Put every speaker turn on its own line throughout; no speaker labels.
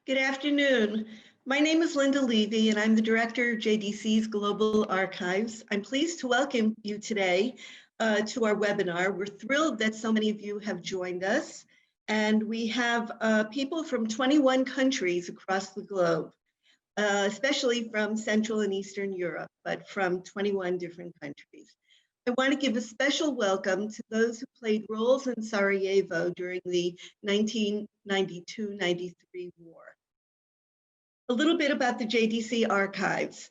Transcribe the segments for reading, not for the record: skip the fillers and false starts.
Good afternoon. My name is Linda Levy, and I'm the director of JDC's Global Archives. I'm pleased to welcome you today to our webinar. We're thrilled that so many of you have joined us, and we have people from 21 countries across the globe, especially from Central and Eastern Europe, but from 21 different countries. I want to give a special welcome to those who played roles in Sarajevo during the 1992-93 war. A little bit about the JDC archives.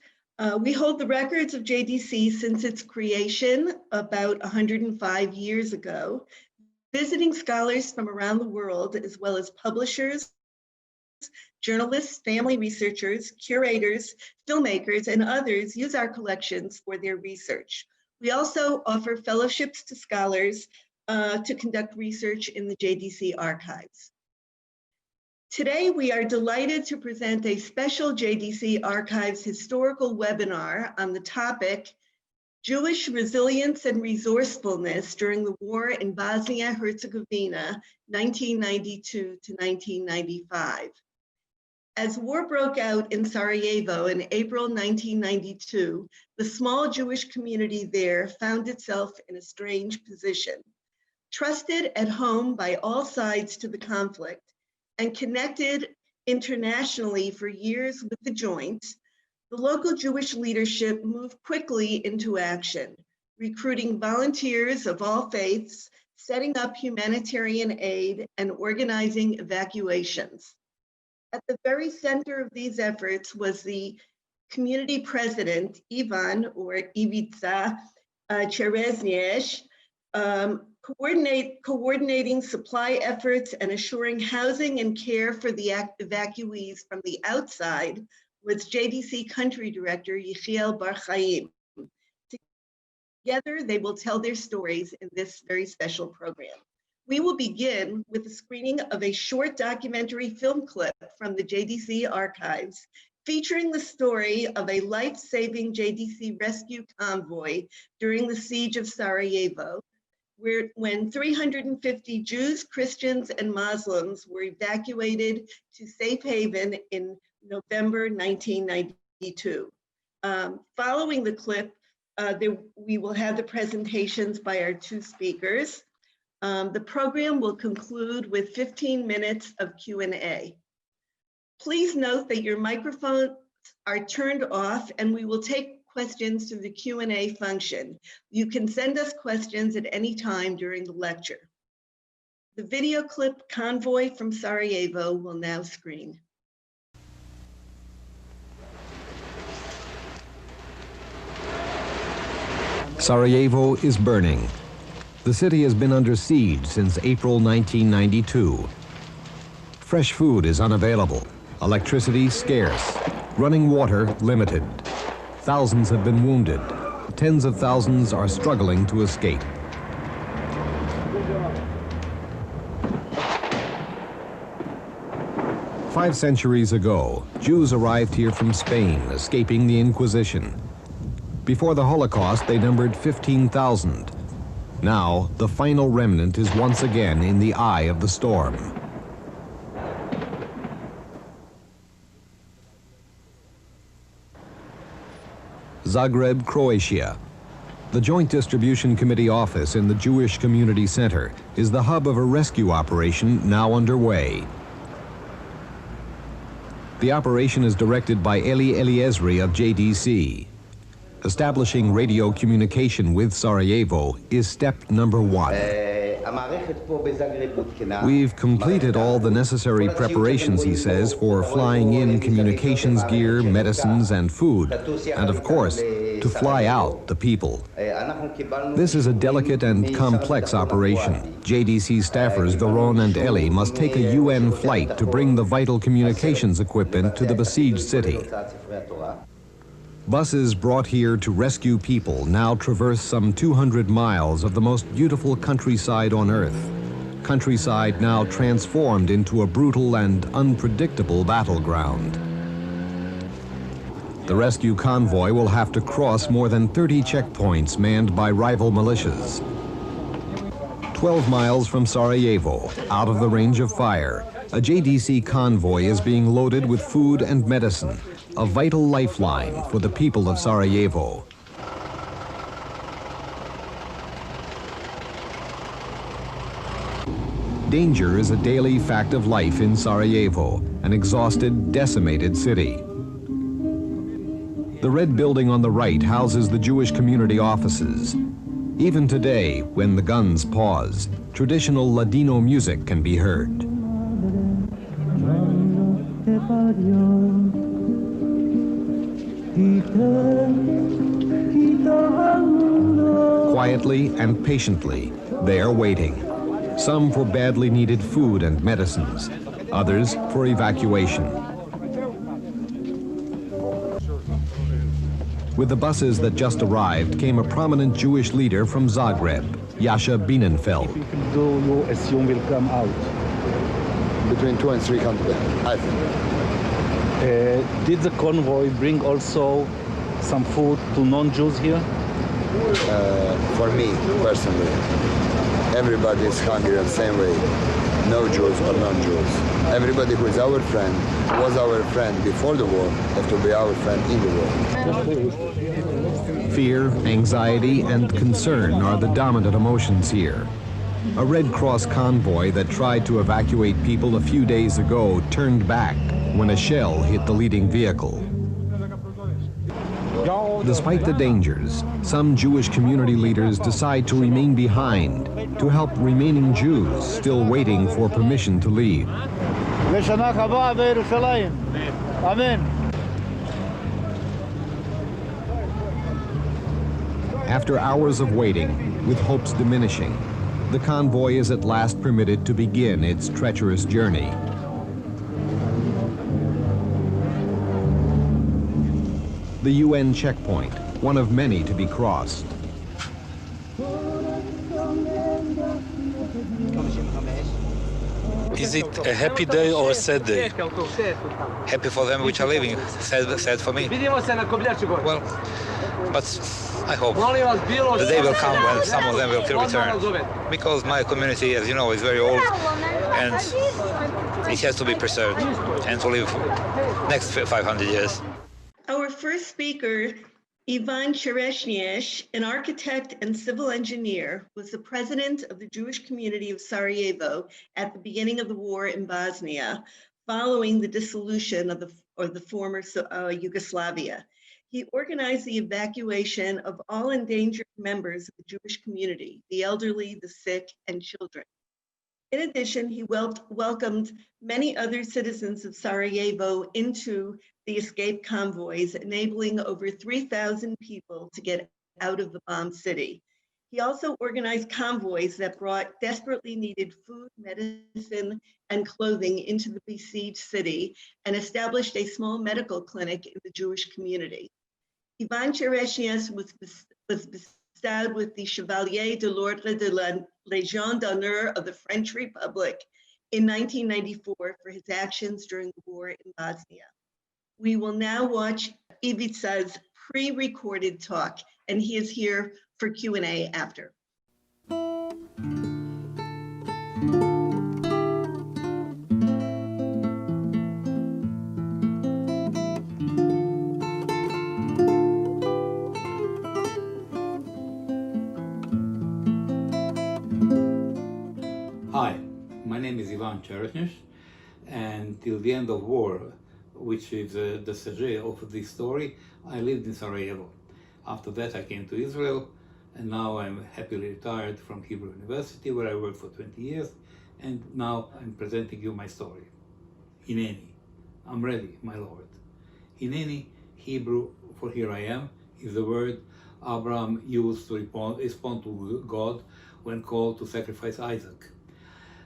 We hold the records of JDC since its creation about 105 years ago. Visiting scholars from around the world, as well as publishers, journalists, family researchers, curators, filmmakers, and others use our collections for their research. We also offer fellowships to scholars to conduct research in the JDC archives. Today, we are delighted to present a special JDC Archives historical webinar on the topic, Jewish Resilience and Resourcefulness During the War in Bosnia-Herzegovina, 1992 to 1995. As war broke out in Sarajevo in April 1992, the small Jewish community there found itself in a strange position. Trusted at home by all sides to the conflict, and connected internationally for years with the Joint, the local Jewish leadership moved quickly into action, recruiting volunteers of all faiths, setting up humanitarian aid, and organizing evacuations. At the very center of these efforts was the community president, Ivan, or Ivica Čerešnješ, coordinating supply efforts and assuring housing and care for the evacuees from the outside was JDC country director Yechiel Bar-Chaim. Together, they will tell their stories in this very special program. We will begin with a screening of a short documentary film clip from the JDC archives featuring the story of a life-saving JDC rescue convoy during the siege of Sarajevo, when 350 Jews, Christians, and Muslims were evacuated to safe haven in November 1992. Following the clip, we will have the presentations by our two speakers. The program will conclude with 15 minutes of Q&A. Please note that your microphones are turned off and we will take questions through the Q&A function. You can send us questions at any time during the lecture. The video clip Convoy from Sarajevo will now screen.
Sarajevo is burning. The city has been under siege since April 1992. Fresh food is unavailable, electricity scarce, running water limited. Thousands have been wounded. Tens of thousands are struggling to escape. Five centuries ago, Jews arrived here from Spain, escaping the Inquisition. Before the Holocaust, they numbered 15,000. Now, the final remnant is once again in the eye of the storm. Zagreb, Croatia. The Joint Distribution Committee office in the Jewish Community Center is the hub of a rescue operation now underway. The operation is directed by Eli Eliezri of JDC. Establishing radio communication with Sarajevo is step number one. We've completed all the necessary preparations, he says, for flying in communications gear, medicines, and food, and of course, to fly out the people. This is a delicate and complex operation. JDC staffers Veron and Eli must take a UN flight to bring the vital communications equipment to the besieged city. Buses brought here to rescue people now traverse some 200 miles of the most beautiful countryside on Earth. Countryside now transformed into a brutal and unpredictable battleground. The rescue convoy will have to cross more than 30 checkpoints manned by rival militias. 12 miles from Sarajevo, out of the range of fire, A JDC convoy is being loaded with food and medicine, a vital lifeline for the people of Sarajevo. Danger is a daily fact of life in Sarajevo, an exhausted, decimated city. The red building on the right houses the Jewish community offices. Even today, when the guns pause, traditional Ladino music can be heard. Quietly and patiently, they are waiting. Some for badly needed food and medicines, others for evacuation. With the buses that just arrived came a prominent Jewish leader from Zagreb, Jascha Bienenfeld.
Do you assume will come out?
Between 200 and 300, I think.
Did the convoy bring also some food to non-Jews here?
For me, personally, everybody is hungry the same way. No Jews or non-Jews. Everybody who is our friend, was our friend before the war, have to be our friend in the war.
Fear, anxiety, and concern are the dominant emotions here. A Red Cross convoy that tried to evacuate people a few days ago turned back when a shell hit the leading vehicle. Despite the dangers, some Jewish community leaders decide to remain behind to help remaining Jews still waiting for permission to leave.
Amen.
After hours of waiting, with hopes diminishing, the convoy is at last permitted to begin its treacherous journey. The UN checkpoint, one of many to be crossed.
Is it a happy day or a sad day?
Happy for them which are leaving, sad for me. Well, but I hope the day will come when some of them will return. Because my community, as you know, is very old and it has to be preserved and to live next 500 years.
Our first speaker, Ivan Čerešnješ, an architect and civil engineer, was the president of the Jewish community of Sarajevo at the beginning of the war in Bosnia, following the dissolution of the former Yugoslavia. He organized the evacuation of all endangered members of the Jewish community, the elderly, the sick, and children. In addition, he welcomed many other citizens of Sarajevo into the escape convoys, enabling over 3,000 people to get out of the bombed city. He also organized convoys that brought desperately needed food, medicine, and clothing into the besieged city and established a small medical clinic in the Jewish community. Ivan Čerešnješ was bestowed with the Chevalier de l'Ordre de la Légion d'honneur of the French Republic in 1994 for his actions during the war in Bosnia. We will now watch Ivica's pre-recorded talk, and he is here for Q&A after.
Hi, my name is Ivan Čerešnješ, and till the end of war, which is the sujet of this story, I lived in Sarajevo. After that I came to Israel, and now I'm happily retired from Hebrew University, where I worked for 20 years, and now I'm presenting you my story. Hineni, I'm ready, my Lord. Hineni, Hebrew for here I am, is the word Abraham used to respond to God when called to sacrifice Isaac.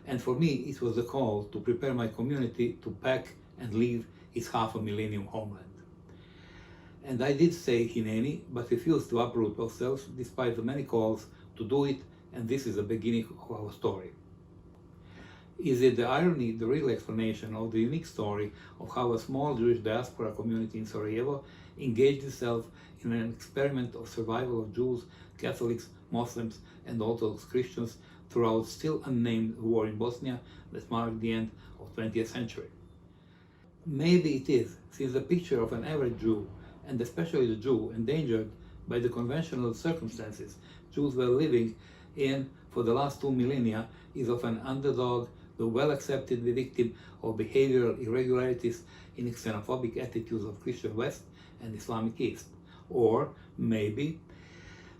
And for me, it was a call to prepare my community to pack and leave its half-a-millennium homeland. And I did say Hineni, but refused to uproot ourselves despite the many calls to do it, and this is the beginning of our story. Is it the irony, the real explanation of the unique story of how a small Jewish diaspora community in Sarajevo engaged itself in an experiment of survival of Jews, Catholics, Muslims, and Orthodox Christians throughout still unnamed war in Bosnia that marked the end of 20th century. Maybe it is, since the picture of an average Jew, and especially the Jew endangered by the conventional circumstances Jews were living in for the last 2 millennia, is of an underdog, the well-accepted victim of behavioral irregularities in xenophobic attitudes of Christian West and Islamic East. Or maybe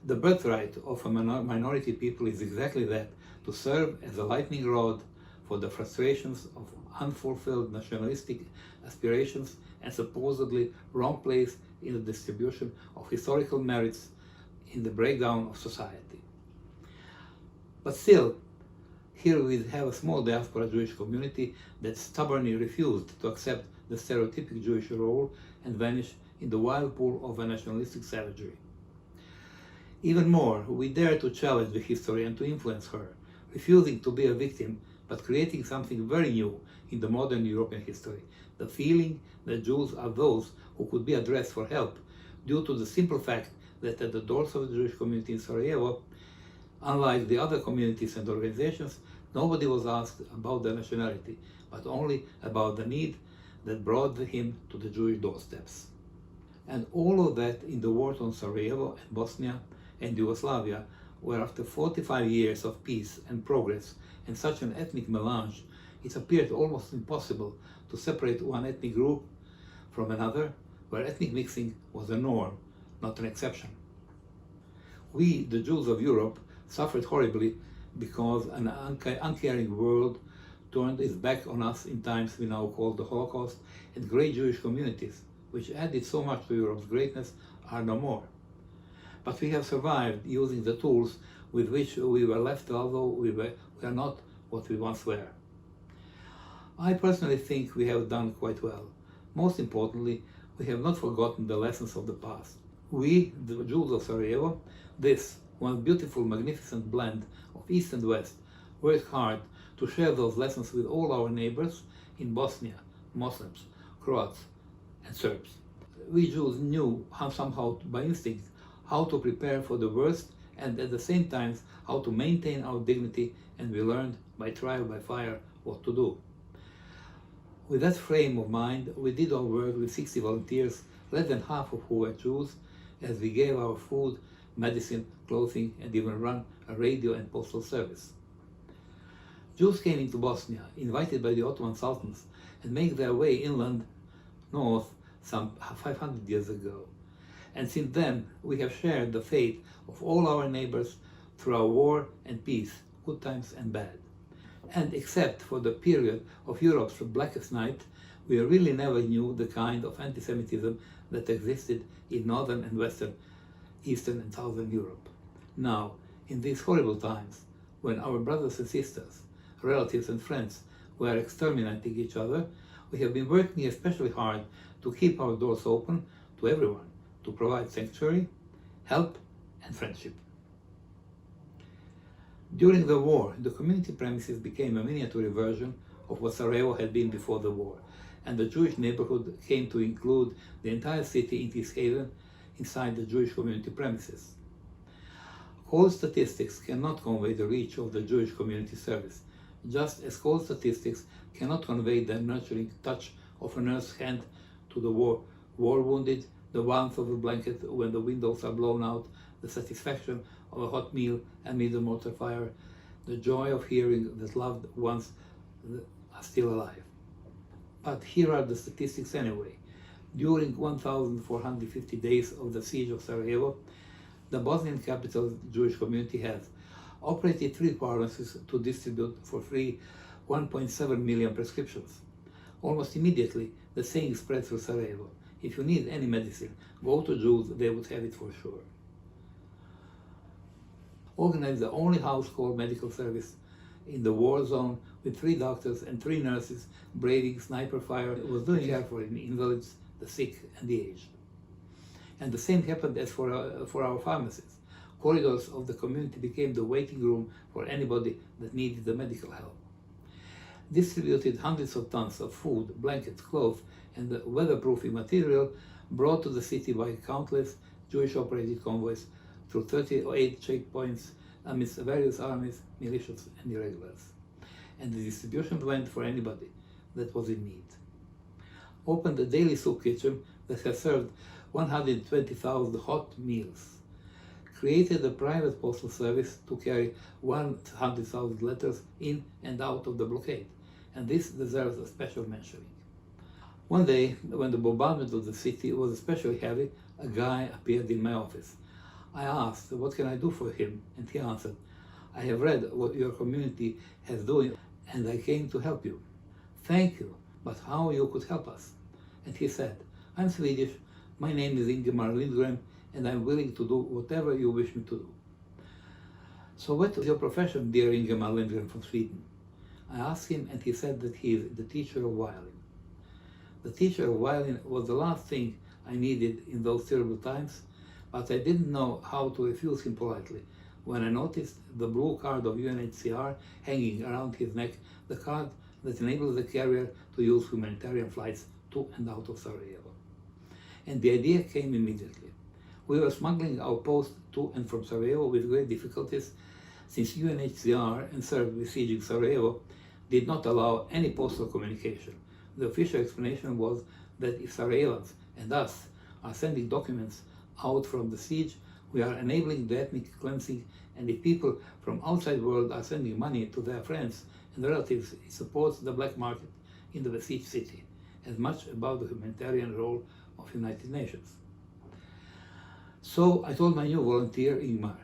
the birthright of a minority people is exactly that, to serve as a lightning rod for the frustrations of unfulfilled nationalistic aspirations and supposedly wrong place in the distribution of historical merits in the breakdown of society. But still, here we have a small diaspora Jewish community that stubbornly refused to accept the stereotypic Jewish role and vanish in the wild pool of a nationalistic savagery. Even more, we dare to challenge the history and to influence her, refusing to be a victim, but creating something very new in the modern European history, the feeling that Jews are those who could be addressed for help, due to the simple fact that at the doors of the Jewish community in Sarajevo, unlike the other communities and organizations, nobody was asked about their nationality, but only about the need that brought him to the Jewish doorsteps. And all of that in the war on Sarajevo and Bosnia and Yugoslavia, where after 45 years of peace and progress and such an ethnic melange, it appeared almost impossible to separate one ethnic group from another, where ethnic mixing was a norm, not an exception. We, the Jews of Europe, suffered horribly because an uncaring world turned its back on us in times we now call the Holocaust, and great Jewish communities, which added so much to Europe's greatness, are no more. But we have survived using the tools with which we were left, although we are not what we once were. I personally think we have done quite well. Most importantly, we have not forgotten the lessons of the past. We, the Jews of Sarajevo, this one beautiful, magnificent blend of East and West, worked hard to share those lessons with all our neighbors in Bosnia, Muslims, Croats, and Serbs. We Jews knew somehow by instinct how to prepare for the worst, and at the same time how to maintain our dignity, and we learned by trial by fire what to do. With that frame of mind, we did our work with 60 volunteers, less than half of who were Jews, as we gave our food, medicine, clothing, and even run a radio and postal service. Jews came into Bosnia, invited by the Ottoman Sultans, and made their way inland north some 500 years ago. And since then, we have shared the fate of all our neighbors through our war and peace, good times and bad. And except for the period of Europe's blackest night, we really never knew the kind of anti-Semitism that existed in Northern and Western, Eastern and Southern Europe. Now, in these horrible times, when our brothers and sisters, relatives and friends were exterminating each other, we have been working especially hard to keep our doors open to everyone, to provide sanctuary, help and friendship. During the war, the community premises became a miniature version of what Sarajevo had been before the war, and the Jewish neighborhood came to include the entire city in this haven inside the Jewish community premises. Cold statistics cannot convey the reach of the Jewish community service, just as cold statistics cannot convey the nurturing touch of a nurse's hand to the war-wounded, the warmth of a blanket when the windows are blown out, the satisfaction of a hot meal amid a mortar fire, the joy of hearing that loved ones are still alive. But here are the statistics anyway. During 1,450 days of the siege of Sarajevo, the Bosnian capital's Jewish community has operated 3 pharmacies to distribute for free 1.7 million prescriptions. Almost immediately, the saying spread through Sarajevo: if you need any medicine, go to Jews, they would have it for sure. Organized the only household medical service in the war zone with 3 doctors and 3 nurses braving sniper fire. It was doing care for invalids, the sick and the aged. And the same happened as for our pharmacies. Corridors of the community became the waiting room for anybody that needed the medical help. Distributed hundreds of tons of food, blankets, clothes, and the weatherproofing material brought to the city by countless Jewish operated convoys through 38 checkpoints amidst various armies, militias, and irregulars. And the distribution went for anybody that was in need. Opened a daily soup kitchen that has served 120,000 hot meals. Created a private postal service to carry 100,000 letters in and out of the blockade, and this deserves a special mentioning. One day, when the bombardment of the city was especially heavy, a guy appeared in my office. I asked, what can I do for him? And he answered, I have read what your community has doing, and I came to help you. Thank you, but how you could help us? And he said, I'm Swedish, my name is Ingemar Lindgren, and I'm willing to do whatever you wish me to do. So what is your profession, dear Ingemar Lindgren from Sweden? I asked him, and he said that he is the teacher of violin. The teacher of violin was the last thing I needed in those terrible times, but I didn't know how to refuse him politely when I noticed the blue card of UNHCR hanging around his neck, the card that enables the carrier to use humanitarian flights to and out of Sarajevo. And the idea came immediately. We were smuggling our post to and from Sarajevo with great difficulties, since UNHCR and Serbs besieging Sarajevo did not allow any postal communication. The official explanation was that if Sarajevans and us are sending documents out from the siege, we are enabling the ethnic cleansing, and if people from outside the world are sending money to their friends and relatives, it supports the black market in the besieged city, as much about the humanitarian role of United Nations. So I told my new volunteer, Ingmar,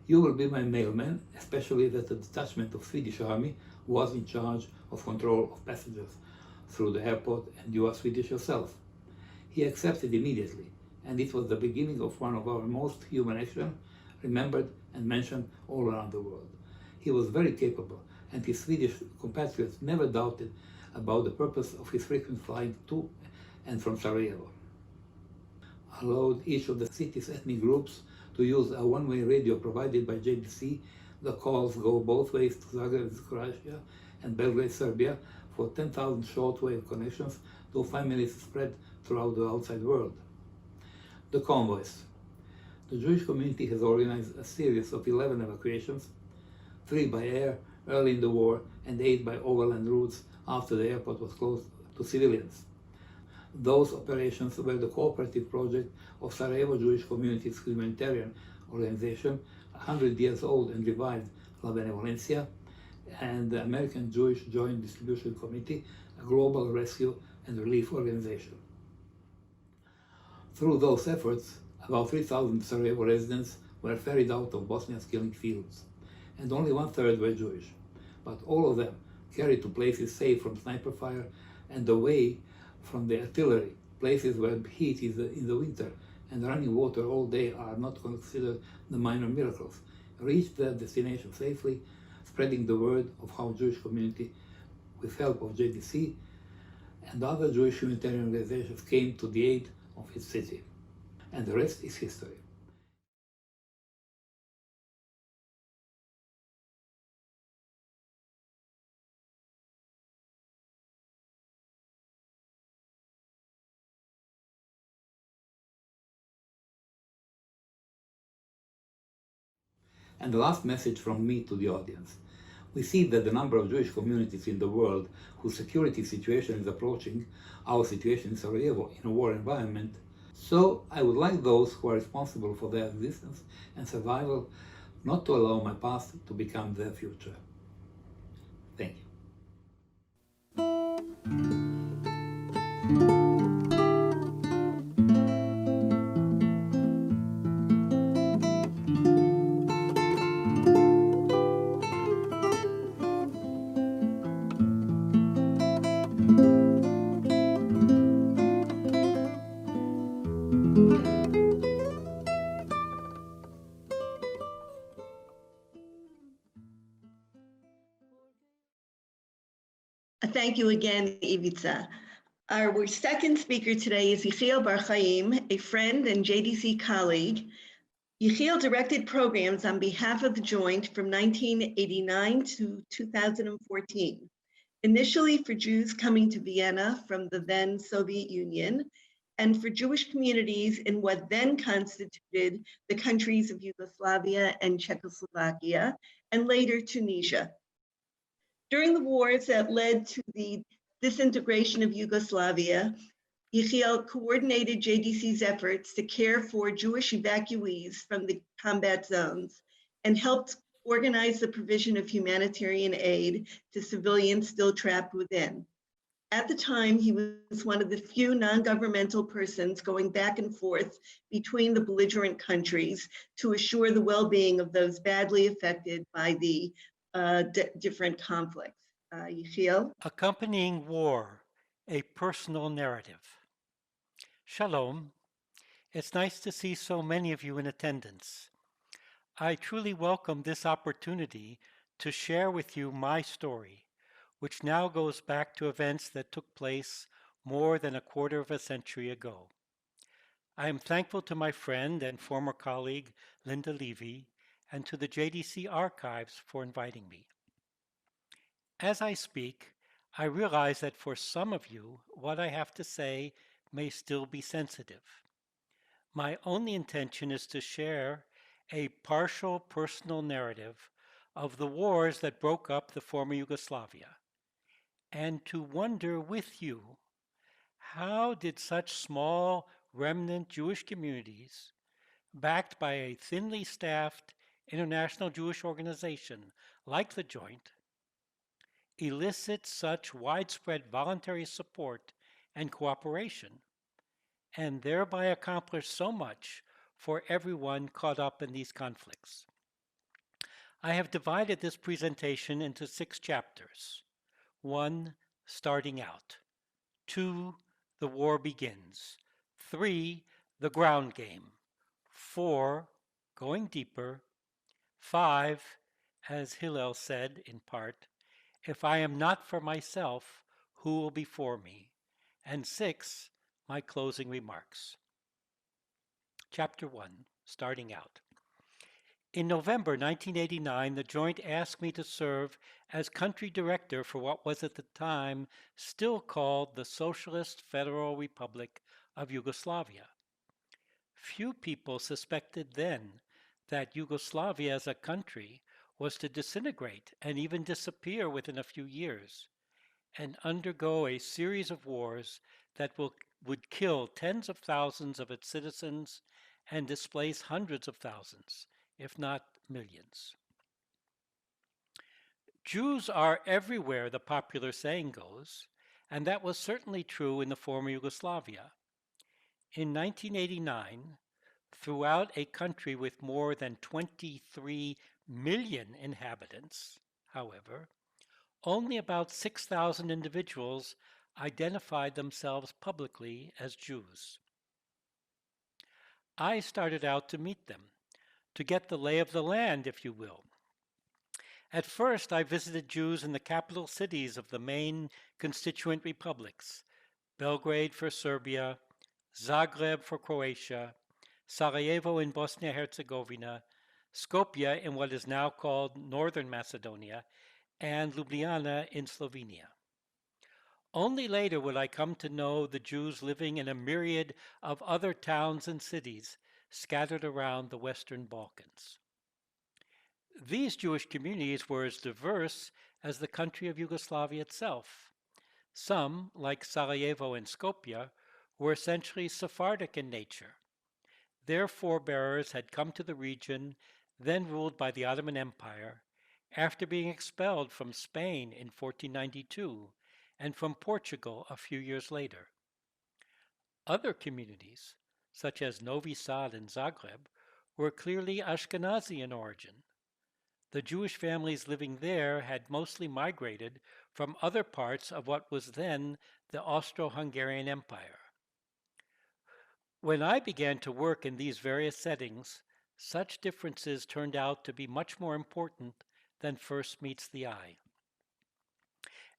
you will be my mailman, especially that a detachment of Swedish army was in charge of control of passengers through the airport, and you are Swedish yourself. He accepted immediately, and it was the beginning of one of our most human actions, remembered and mentioned all around the world. He was very capable, and his Swedish compatriots never doubted about the purpose of his frequent flying to and from Sarajevo. Allowed each of the city's ethnic groups to use a one-way radio provided by JDC. The calls go both ways to Zagreb, Croatia, and Belgrade, Serbia, for 10,000 shortwave connections to families spread throughout the outside world. The convoys. The Jewish community has organized a series of 11 evacuations, 3 by air early in the war and 8 by overland routes after the airport was closed to civilians. Those operations were the cooperative project of Sarajevo Jewish Community's humanitarian organization, 100 years old and revived La Benevolencia, and the American Jewish Joint Distribution Committee, a global rescue and relief organization. Through those efforts, about 3,000 Sarajevo residents were ferried out of Bosnia's killing fields, and only 1/3 were Jewish, but all of them carried to places safe from sniper fire and away from the artillery, places where heat is in the winter and running water all day are not considered the minor miracles, reached their destination safely, spreading the word of how Jewish community, with help of JDC and other Jewish humanitarian organizations, came to the aid of his city. And the rest is history. And the last message from me to the audience. We see that the number of Jewish communities in the world whose security situation is approaching our situation in Sarajevo in a war environment. So I would like those who are responsible for their existence and survival not to allow my past to become their future. Thank you.
Thank you again, Ivica. Our second speaker today is Yechiel Bar-Chaim, a friend and JDC colleague. Yechiel directed programs on behalf of the Joint from 1989 to 2014, initially for Jews coming to Vienna from the then Soviet Union, and for Jewish communities in what then constituted the countries of Yugoslavia and Czechoslovakia, and later Tunisia. During the wars that led to the disintegration of Yugoslavia, Yechiel coordinated JDC's efforts to care for Jewish evacuees from the combat zones and helped organize the provision of humanitarian aid to civilians still trapped within. At the time, he was one of the few non-governmental persons going back and forth between the belligerent countries to assure the well-being of those badly affected by the different conflicts. Yechiel?
Accompanying war, a personal narrative. Shalom. It's nice to see so many of you in attendance. I truly welcome this opportunity to share with you my story, which now goes back to events that took place more than a quarter of a century ago. I am thankful to my friend and former colleague, Linda Levy, and to the JDC archives for inviting me. As I speak, I realize that for some of you, what I have to say may still be sensitive. My only intention is to share a partial personal narrative of the wars that broke up the former Yugoslavia, and to wonder with you, how did such small remnant Jewish communities, backed by a thinly staffed international Jewish organization like the Joint, elicit such widespread voluntary support and cooperation, and thereby accomplish so much for everyone caught up in these conflicts. I have divided this presentation into 6 chapters. 1, starting out. 2, the war begins. 3, the ground game. 4, going deeper. 5, as Hillel said in part, if I am not for myself, who will be for me? And 6, my closing remarks. Chapter 1, starting out. In November 1989, the Joint asked me to serve as country director for what was at the time still called the Socialist Federal Republic of Yugoslavia. Few people suspected then that Yugoslavia as a country was to disintegrate and even disappear within a few years, and undergo a series of wars that would kill tens of thousands of its citizens and displace hundreds of thousands, if not millions. Jews are everywhere, the popular saying goes, and that was certainly true in the former Yugoslavia. In 1989, throughout a country with more than 23 million inhabitants, however, only about 6,000 individuals identified themselves publicly as Jews. I started out to meet them, to get the lay of the land, if you will. At first, I visited Jews in the capital cities of the main constituent republics, Belgrade for Serbia, Zagreb for Croatia, Sarajevo in Bosnia-Herzegovina, Skopje in what is now called Northern Macedonia, and Ljubljana in Slovenia. Only later would I come to know the Jews living in a myriad of other towns and cities scattered around the Western Balkans. These Jewish communities were as diverse as the country of Yugoslavia itself. Some, like Sarajevo and Skopje, were essentially Sephardic in nature. Their forebearers had come to the region, then ruled by the Ottoman Empire, after being expelled from Spain in 1492 and from Portugal a few years later. Other communities, such as Novi Sad and Zagreb, were clearly Ashkenazi in origin. The Jewish families living there had mostly migrated from other parts of what was then the Austro-Hungarian Empire. When I began to work in these various settings, such differences turned out to be much more important than first meets the eye.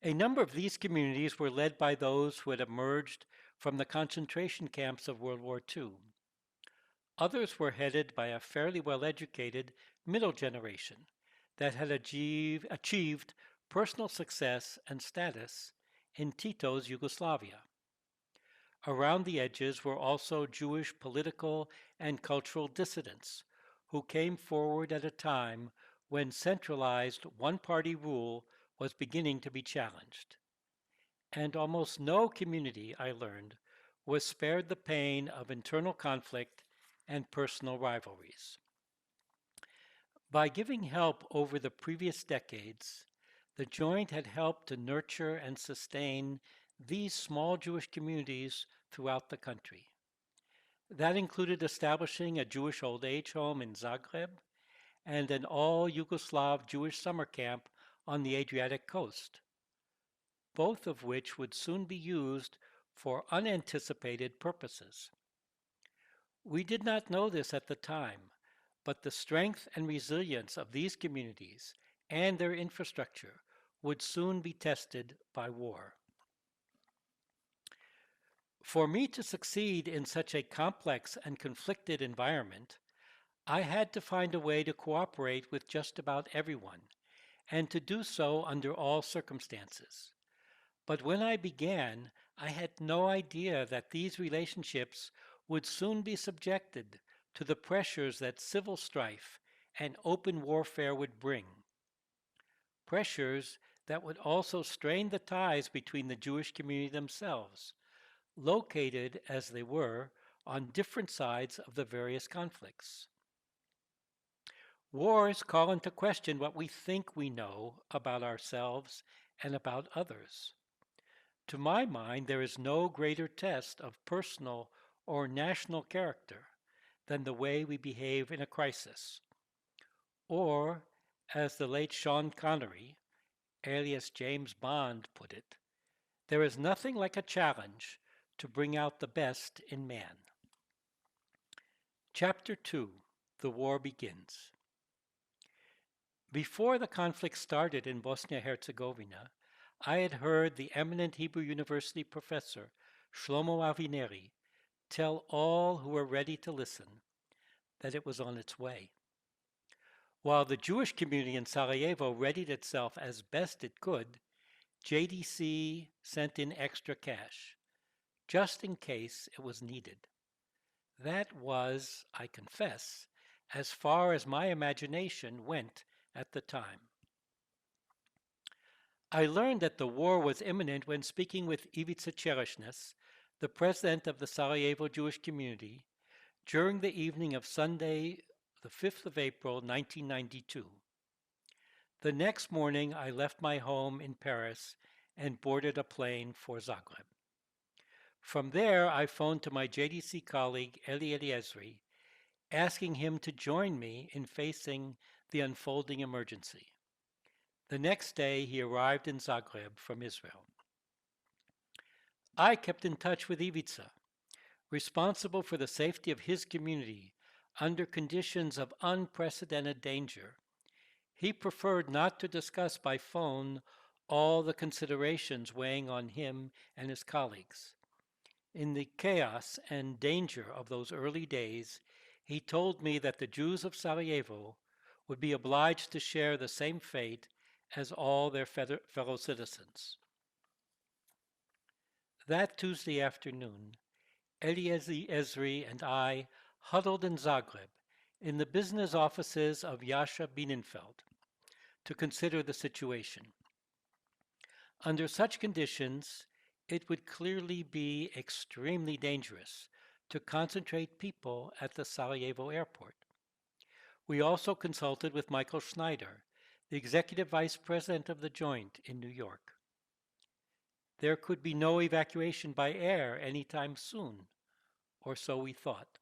A number of these communities were led by those who had emerged from the concentration camps of World War II. Others were headed by a fairly well-educated middle generation that had achieved personal success and status in Tito's Yugoslavia. Around the edges were also Jewish political and cultural dissidents who came forward at a time when centralized one-party rule was beginning to be challenged. And almost no community, I learned, was spared the pain of internal conflict and personal rivalries. By giving help over the previous decades, the Joint had helped to nurture and sustain these small Jewish communities throughout the country. That included establishing a Jewish old age home in Zagreb and an all-Yugoslav Jewish summer camp on the Adriatic coast, both of which would soon be used for unanticipated purposes. We did not know this at the time, but the strength and resilience of these communities and their infrastructure would soon be tested by war. For me to succeed in such a complex and conflicted environment, I had to find a way to cooperate with just about everyone, and to do so under all circumstances. But when I began, I had no idea that these relationships would soon be subjected to the pressures that civil strife and open warfare would bring. Pressures that would also strain the ties between the Jewish community themselves, located as they were on different sides of the various conflicts. Wars call into question what we think we know about ourselves and about others. To my mind, there is no greater test of personal or national character than the way we behave in a crisis. Or, as the late Sean Connery, alias James Bond, put it, there is nothing like a challenge to bring out the best in man. Chapter 2, The War Begins. Before the conflict started in Bosnia-Herzegovina, I had heard the eminent Hebrew University professor, Shlomo Avineri, tell all who were ready to listen that it was on its way. While the Jewish community in Sarajevo readied itself as best it could, JDC sent in extra cash, just in case it was needed. That was, I confess, as far as my imagination went at the time. I learned that the war was imminent when speaking with Ivica Čerešnješ, the president of the Sarajevo Jewish community, during the evening of Sunday, the 5th of April, 1992. The next morning, I left my home in Paris and boarded a plane for Zagreb. From there, I phoned to my JDC colleague, Eli Eliezri, asking him to join me in facing the unfolding emergency. The next day, he arrived in Zagreb from Israel. I kept in touch with Ivica, responsible for the safety of his community under conditions of unprecedented danger. He preferred not to discuss by phone all the considerations weighing on him and his colleagues. In the chaos and danger of those early days, he told me that the Jews of Sarajevo would be obliged to share the same fate as all their fellow citizens. That Tuesday afternoon, Eliezer Ezri and I huddled in Zagreb in the business offices of Jascha Bienenfeld to consider the situation. Under such conditions, it would clearly be extremely dangerous to concentrate people at the Sarajevo airport. We also consulted with Michael Schneider, the executive vice president of the Joint in New York. There could be no evacuation by air anytime soon, or so we thought.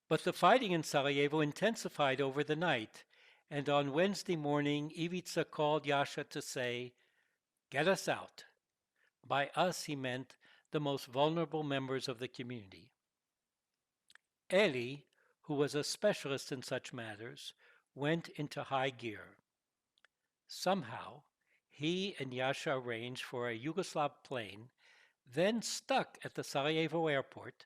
But the fighting in Sarajevo intensified over the night, and on Wednesday morning, Ivica called Jascha to say, "Get us out." By us, he meant the most vulnerable members of the community. Eli, who was a specialist in such matters, went into high gear. Somehow, he and Jascha arranged for a Yugoslav plane, then stuck at the Sarajevo airport,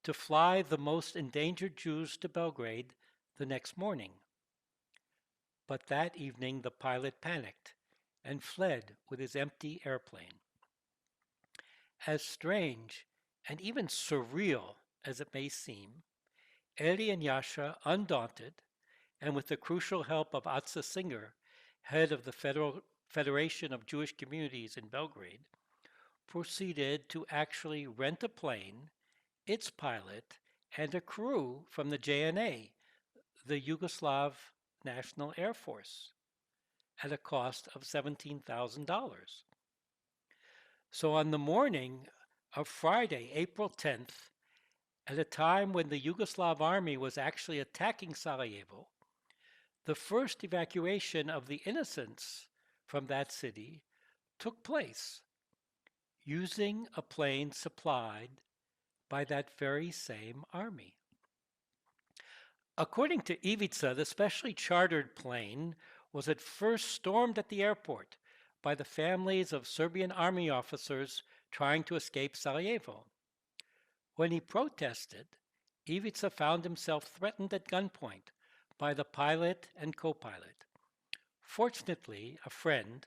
to fly the most endangered Jews to Belgrade the next morning. But that evening, the pilot panicked and fled with his empty airplane. As strange and even surreal as it may seem, Eli and Yasha, undaunted, and with the crucial help of Atza Singer, head of the Federation of Jewish Communities in Belgrade, proceeded to actually rent a plane, its pilot, and a crew from the JNA, the Yugoslav National Air Force, at a cost of $17,000. So on the morning of Friday, April 10th, at a time when the Yugoslav army was actually attacking Sarajevo, the first evacuation of the innocents from that city took place using a plane supplied by that very same army. According to Ivica, the specially chartered plane was at first stormed at the airport by the families of Serbian army officers trying to escape Sarajevo. When he protested, Ivica found himself threatened at gunpoint by the pilot and co-pilot. Fortunately, a friend,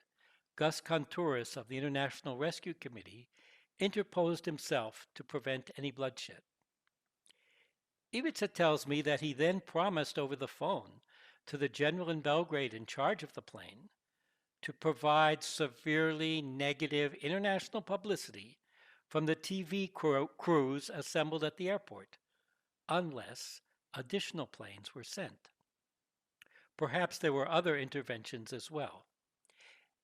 Gus Kontouris of the International Rescue Committee, interposed himself to prevent any bloodshed. Ivica tells me that he then promised over the phone to the general in Belgrade in charge of the plane to provide severely negative international publicity from the TV crews assembled at the airport, unless additional planes were sent. Perhaps there were other interventions as well.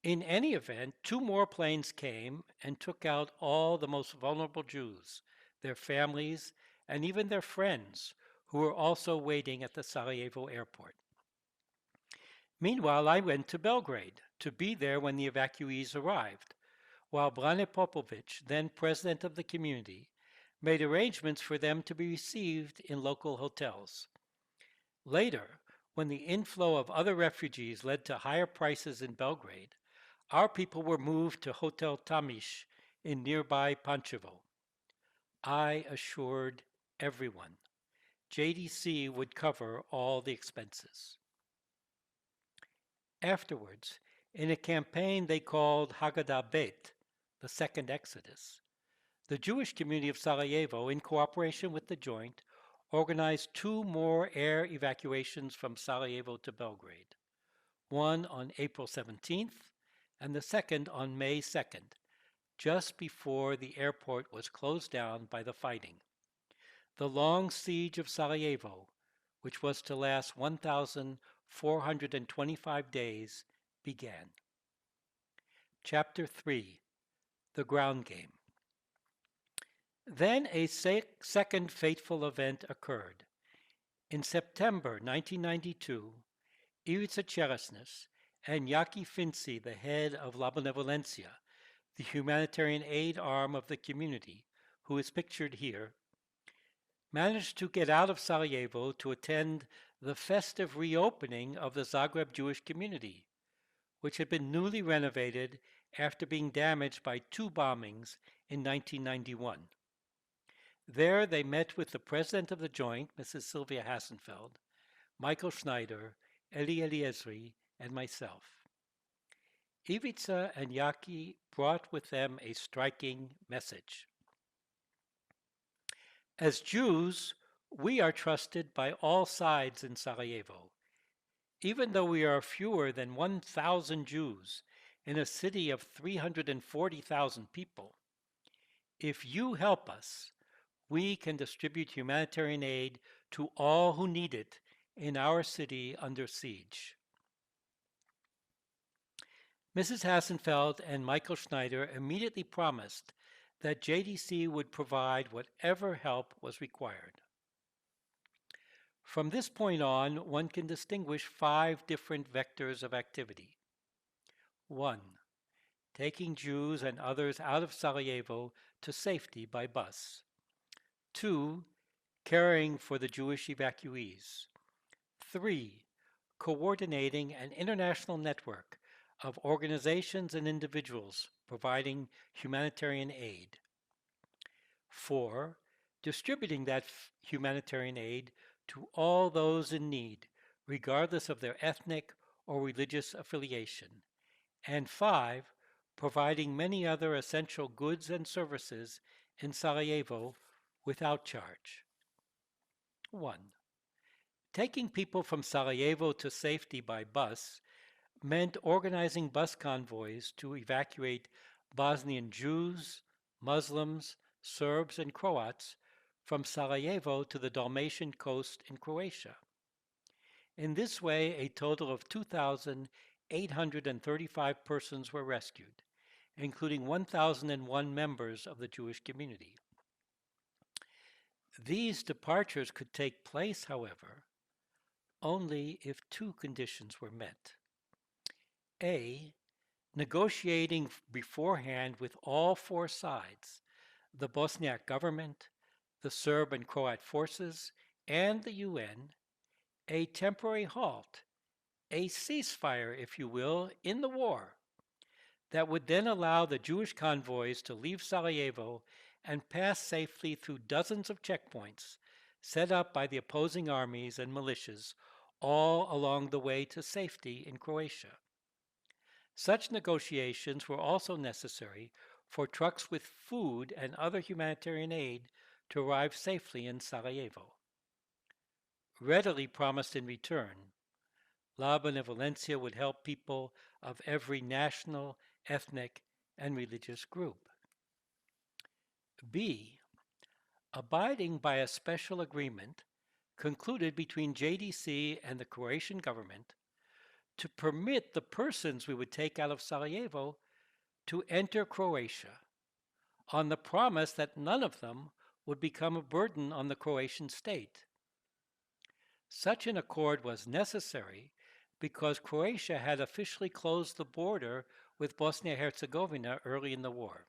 In any event, 2 more planes came and took out all the most vulnerable Jews, their families, and even their friends, who were also waiting at the Sarajevo airport. Meanwhile, I went to Belgrade to be there when the evacuees arrived, while Brane Popovic, then president of the community, made arrangements for them to be received in local hotels. Later, when the inflow of other refugees led to higher prices in Belgrade, our people were moved to Hotel Tamish in nearby Pančevo. I assured everyone JDC would cover all the expenses. Afterwards, in a campaign they called Haggadah Bet, the Second Exodus, the Jewish community of Sarajevo, in cooperation with the Joint, organized 2 more air evacuations from Sarajevo to Belgrade, one on April 17th and the second on May 2nd, just before the airport was closed down by the fighting. The long siege of Sarajevo, which was to last 1,425 days, began. Chapter 3, The Ground Game. Then a second fateful event occurred. In September 1992, Ivica Čerešnješ and Jaki Finci, the head of La Benevolencia, the humanitarian aid arm of the community, who is pictured here, managed to get out of Sarajevo to attend the festive reopening of the Zagreb Jewish community, which had been newly renovated after being damaged by 2 bombings in 1991. There they met with the president of the Joint, Mrs. Sylvia Hassenfeld, Michael Schneider, Eli Eliezri, and myself. Ivica and Jaki brought with them a striking message. As Jews, we are trusted by all sides in Sarajevo. Even though we are fewer than 1,000 Jews in a city of 340,000 people, if you help us, we can distribute humanitarian aid to all who need it in our city under siege. Mrs. Hassenfeld and Michael Schneider immediately promised that JDC would provide whatever help was required. From this point on, one can distinguish 5 different vectors of activity. 1. Taking Jews and others out of Sarajevo to safety by bus. 2. Caring for the Jewish evacuees. 3. Coordinating an international network of organizations and individuals providing humanitarian aid. 4. Distributing that humanitarian aid to all those in need, regardless of their ethnic or religious affiliation. And 5. providing many other essential goods and services in Sarajevo without charge. 1. Taking people from Sarajevo to safety by bus meant organizing bus convoys to evacuate Bosnian Jews, Muslims, Serbs, and Croats from Sarajevo to the Dalmatian coast in Croatia. In this way, a total of 2,835 persons were rescued, including 1,001 members of the Jewish community. These departures could take place, however, only if two conditions were met. A, negotiating beforehand with all four sides, the Bosniak government, the Serb and Croat forces, and the UN, a temporary halt, a ceasefire, if you will, in the war, that would then allow the Jewish convoys to leave Sarajevo and pass safely through dozens of checkpoints set up by the opposing armies and militias all along the way to safety in Croatia. Such negotiations were also necessary for trucks with food and other humanitarian aid to arrive safely in Sarajevo. Readily promised in return, La Benevolencia would help people of every national, ethnic, and religious group. B, abiding by a special agreement concluded between JDC and the Croatian government to permit the persons we would take out of Sarajevo to enter Croatia on the promise that none of them would become a burden on the Croatian state. Such an accord was necessary because Croatia had officially closed the border with Bosnia-Herzegovina early in the war.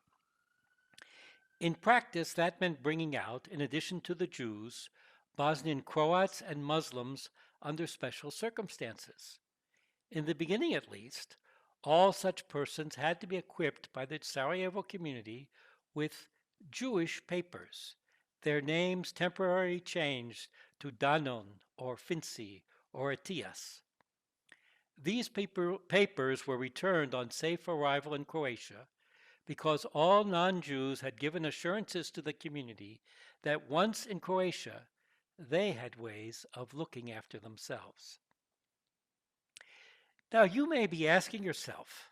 In practice, that meant bringing out, in addition to the Jews, Bosnian Croats and Muslims under special circumstances. In the beginning, at least, all such persons had to be equipped by the Sarajevo community with Jewish papers, their names temporarily changed to Danon or Finci or Atias. These papers were returned on safe arrival in Croatia because all non-Jews had given assurances to the community that once in Croatia, they had ways of looking after themselves. Now, you may be asking yourself,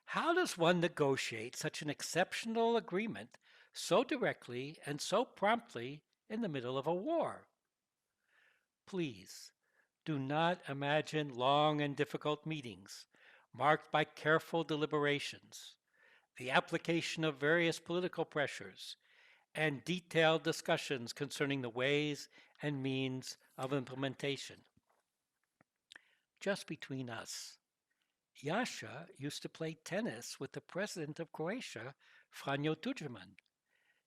how does one negotiate such an exceptional agreement so directly and so promptly in the middle of a war? Please, do not imagine long and difficult meetings marked by careful deliberations, the application of various political pressures, and detailed discussions concerning the ways and means of implementation. Just between us, Jascha used to play tennis with the president of Croatia, Franjo Tuđman,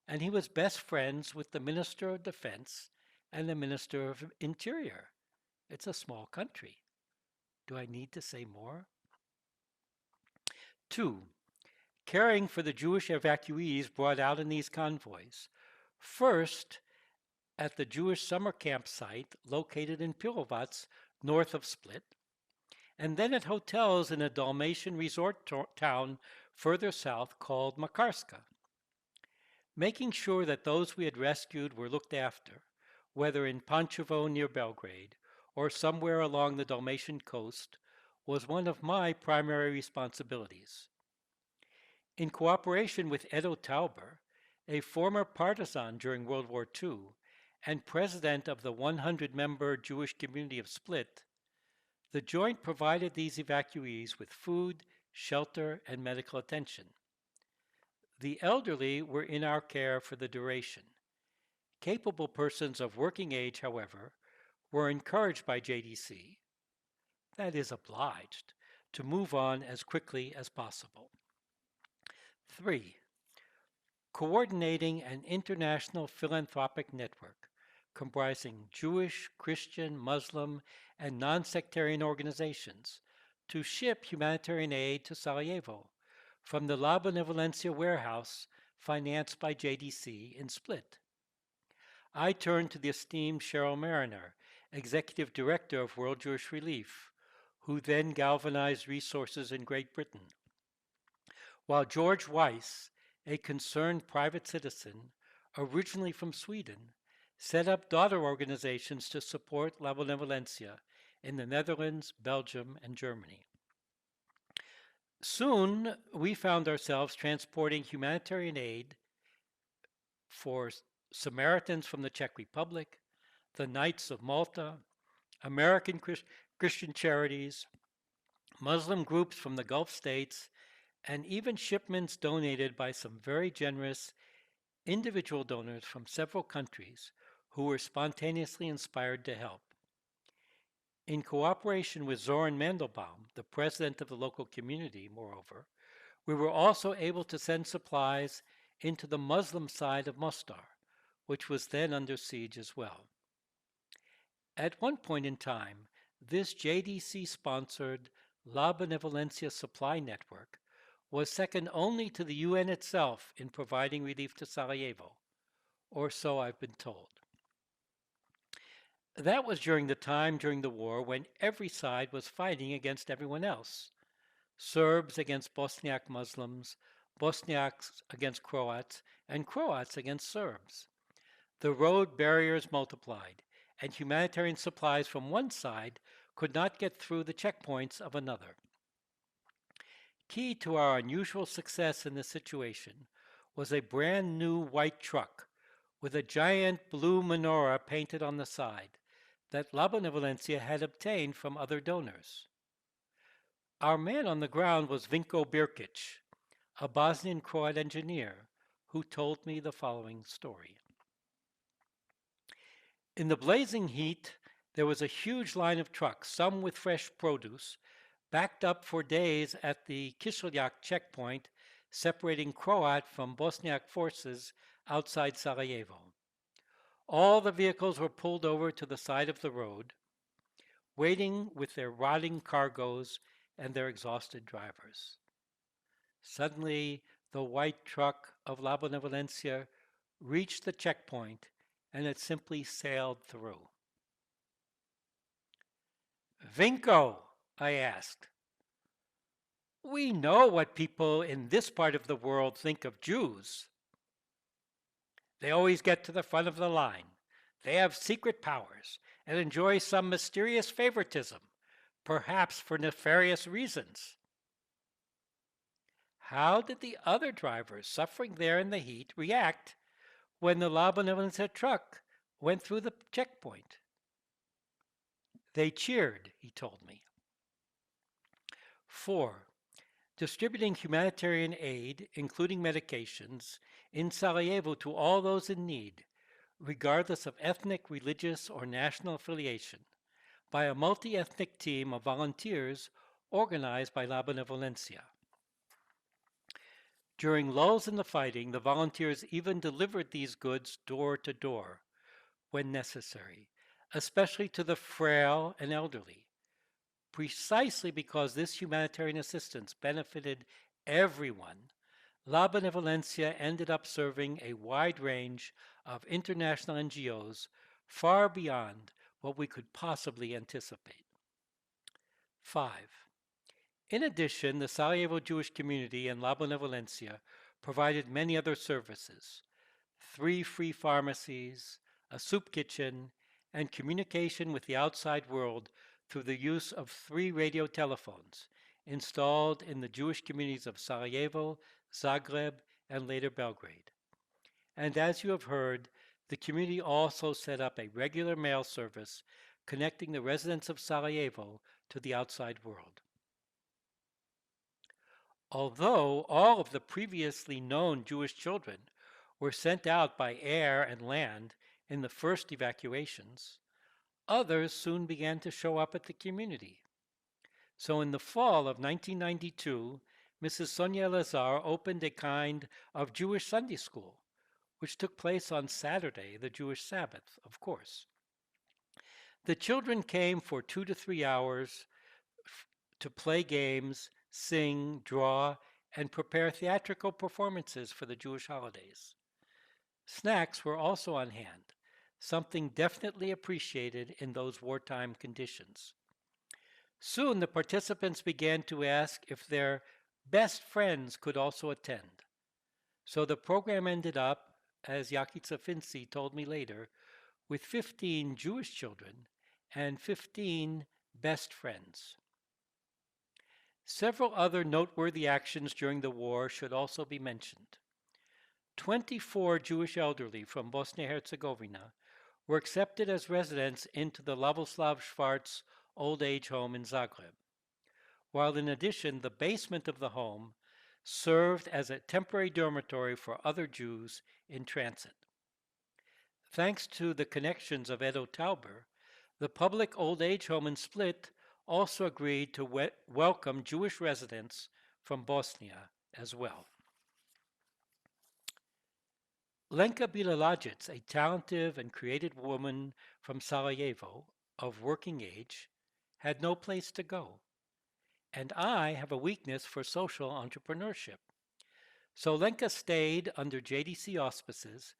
and he was best friends with the Minister of Defense and the Minister of Interior. It's a small country. Do I need to say more? 2. Caring for the Jewish evacuees brought out in these convoys. First, at the Jewish summer camp site located in Pirovac, north of Split, and then at hotels in a Dalmatian resort town further south called Makarska. Making sure that those we had rescued were looked after, whether in Pančevo near Belgrade or somewhere along the Dalmatian coast, was one of my primary responsibilities. In cooperation with Edo Tauber, a former partisan during World War II and president of the 100-member Jewish community of Split, the Joint provided these evacuees with food, shelter, and medical attention. The elderly were in our care for the duration. Capable persons of working age, however, were encouraged by JDC, that is obliged, to move on as quickly as possible. 3. Coordinating an international philanthropic network comprising Jewish, Christian, Muslim, and non-sectarian organizations to ship humanitarian aid to Sarajevo from the La Benevolencia warehouse financed by JDC in Split. I turned to the esteemed Cheryl Mariner, Executive Director of World Jewish Relief, who then galvanized resources in Great Britain. while George Weiss, a concerned private citizen, originally from Sweden, set up daughter organizations to support La Benevolencia in the Netherlands, Belgium, and Germany. Soon, we found ourselves transporting humanitarian aid for Samaritans from the Czech Republic, the Knights of Malta, American Christian Charities, Muslim groups from the Gulf states, and even shipments donated by some very generous individual donors from several countries who were spontaneously inspired to help. In cooperation with Zoran Mandelbaum, the president of the local community, moreover, we were also able to send supplies into the Muslim side of Mostar, which was then under siege as well. At one point in time, this JDC-sponsored La Benevolencia supply network was second only to the UN itself in providing relief to Sarajevo, or so I've been told. That was during the time during the war when every side was fighting against everyone else. Serbs against Bosniak Muslims, Bosniaks against Croats, and Croats against Serbs. The road barriers multiplied, and humanitarian supplies from one side could not get through the checkpoints of another. Key to our unusual success in this situation was a brand new white truck with a giant blue menorah painted on the side that La Benevolencia had obtained from other donors. Our man on the ground was Vinko Birkic, a Bosnian Croat engineer, who told me the following story. In the blazing heat, there was a huge line of trucks, some with fresh produce, backed up for days at the Kiseljak checkpoint, separating Croat from Bosniak forces outside Sarajevo. All the vehicles were pulled over to the side of the road, waiting with their rotting cargoes and their exhausted drivers. Suddenly, the white truck of La Benevolencia reached the checkpoint, and it simply sailed through. Vinko, I asked, we know what people in this part of the world think of Jews. They always get to the front of the line. They have secret powers and enjoy some mysterious favoritism, perhaps for nefarious reasons. How did the other drivers suffering there in the heat react when the La Benevolencia truck went through the checkpoint? They cheered, he told me. 4. Distributing humanitarian aid, including medications, in Sarajevo to all those in need, regardless of ethnic, religious, or national affiliation, by a multi-ethnic team of volunteers organized by La Benevolencia. During lulls in the fighting, the volunteers even delivered these goods door to door when necessary, especially to the frail and elderly. Precisely because this humanitarian assistance benefited everyone, La Benevolencia ended up serving a wide range of international NGOs far beyond what we could possibly anticipate. 5. In addition, the Sarajevo Jewish community and La Benevolencia provided many other services: 3 free pharmacies, a soup kitchen, and communication with the outside world through the use of 3 radio telephones installed in the Jewish communities of Sarajevo, Zagreb, and later Belgrade. And as you have heard, the community also set up a regular mail service connecting the residents of Sarajevo to the outside world. Although all of the previously known Jewish children were sent out by air and land in the first evacuations, others soon began to show up at the community. So in the fall of 1992, Mrs. Sonia Lazar opened a kind of Jewish Sunday school, which took place on Saturday, the Jewish Sabbath, of course. The children came for 2 to 3 hours to play games, sing, draw, and prepare theatrical performances for the Jewish holidays. Snacks were also on hand, something definitely appreciated in those wartime conditions. Soon the participants began to ask if their best friends could also attend. So the program ended up, as Yechiel Finzi told me later, with 15 Jewish children and 15 best friends. Several other noteworthy actions during the war should also be mentioned. 24 Jewish elderly from Bosnia-Herzegovina were accepted as residents into the Lavoslav Schwarz old age home in Zagreb, while in addition the basement of the home served as a temporary dormitory for other Jews in transit. Thanks to the connections of Edo Tauber, the public old age home in Split also agreed to welcome Jewish residents from Bosnia as well. Lenka Bilalajic, a talented and creative woman from Sarajevo of working age, had no place to go. And I have a weakness for social entrepreneurship. So Lenka stayed under JDC auspices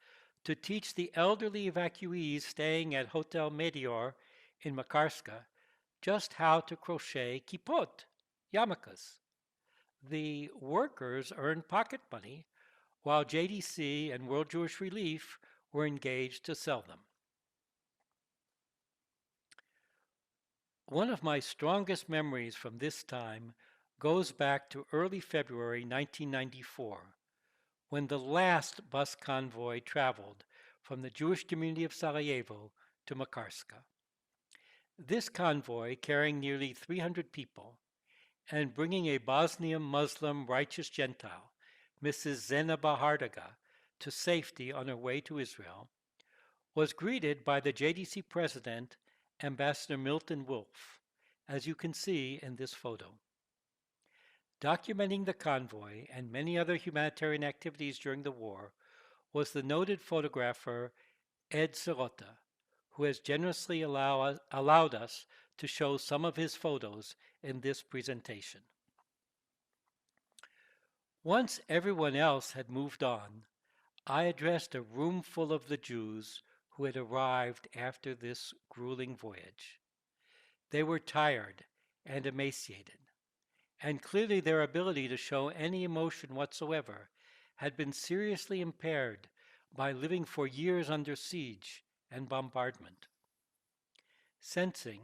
to teach the elderly evacuees staying at Hotel Meteor in Makarska just how to crochet kippot, yarmulkes. The workers earned pocket money while JDC and World Jewish Relief were engaged to sell them. One of my strongest memories from this time goes back to early February 1994, when the last bus convoy traveled from the Jewish community of Sarajevo to Makarska. This convoy, carrying nearly 300 people and bringing a Bosnian Muslim righteous Gentile, Mrs. Zena Bahardaga, to safety on her way to Israel, was greeted by the JDC president, Ambassador Milton Wolff, as you can see in this photo. Documenting the convoy and many other humanitarian activities during the war was the noted photographer Ed Sirota, who has generously allowed us to show some of his photos in this presentation. Once everyone else had moved on, I addressed a room full of the Jews who had arrived after this grueling voyage. They were tired and emaciated, and clearly their ability to show any emotion whatsoever had been seriously impaired by living for years under siege and bombardment. Sensing,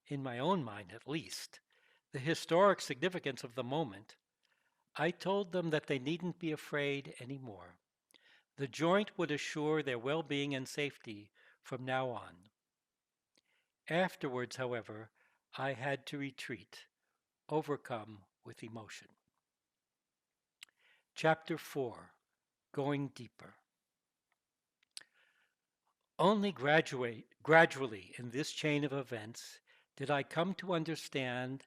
in my own mind at least, the historic significance of the moment, I told them that they needn't be afraid anymore. The joint would assure their well-being and safety from now on. Afterwards, however, I had to retreat, overcome with emotion. Chapter 4, Going Deeper. Only gradually in this chain of events did I come to understand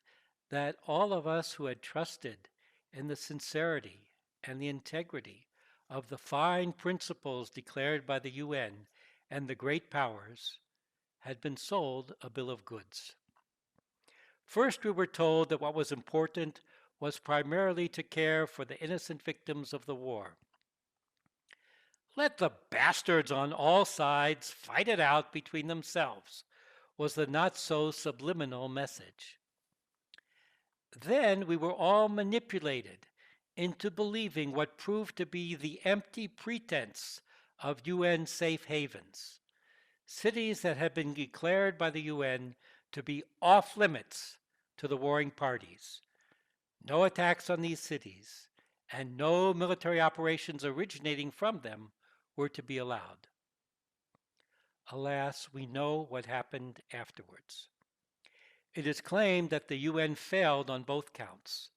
that all of us who had trusted in the sincerity and the integrity of the fine principles declared by the UN and the great powers had been sold a bill of goods. First, we were told that what was important was primarily to care for the innocent victims of the war. Let the bastards on all sides fight it out between themselves, was the not-so-subliminal message. Then we were all manipulated into believing what proved to be the empty pretense of UN safe havens, cities that had been declared by the UN to be off limits to the warring parties. No attacks on these cities and no military operations originating from them were to be allowed. Alas, we know what happened afterwards. It is claimed that the UN failed on both counts.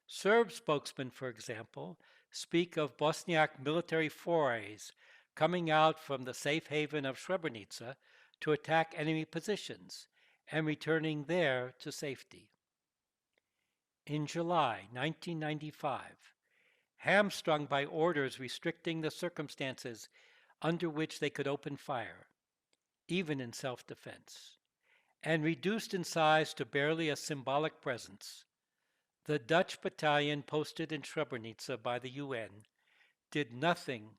Serb spokesmen, for example, speak of Bosniak military forays coming out from the safe haven of Srebrenica to attack enemy positions and returning there to safety. In July 1995, hamstrung by orders restricting the circumstances under which they could open fire, even in self-defense, and reduced in size to barely a symbolic presence, the Dutch battalion posted in Srebrenica by the UN did nothing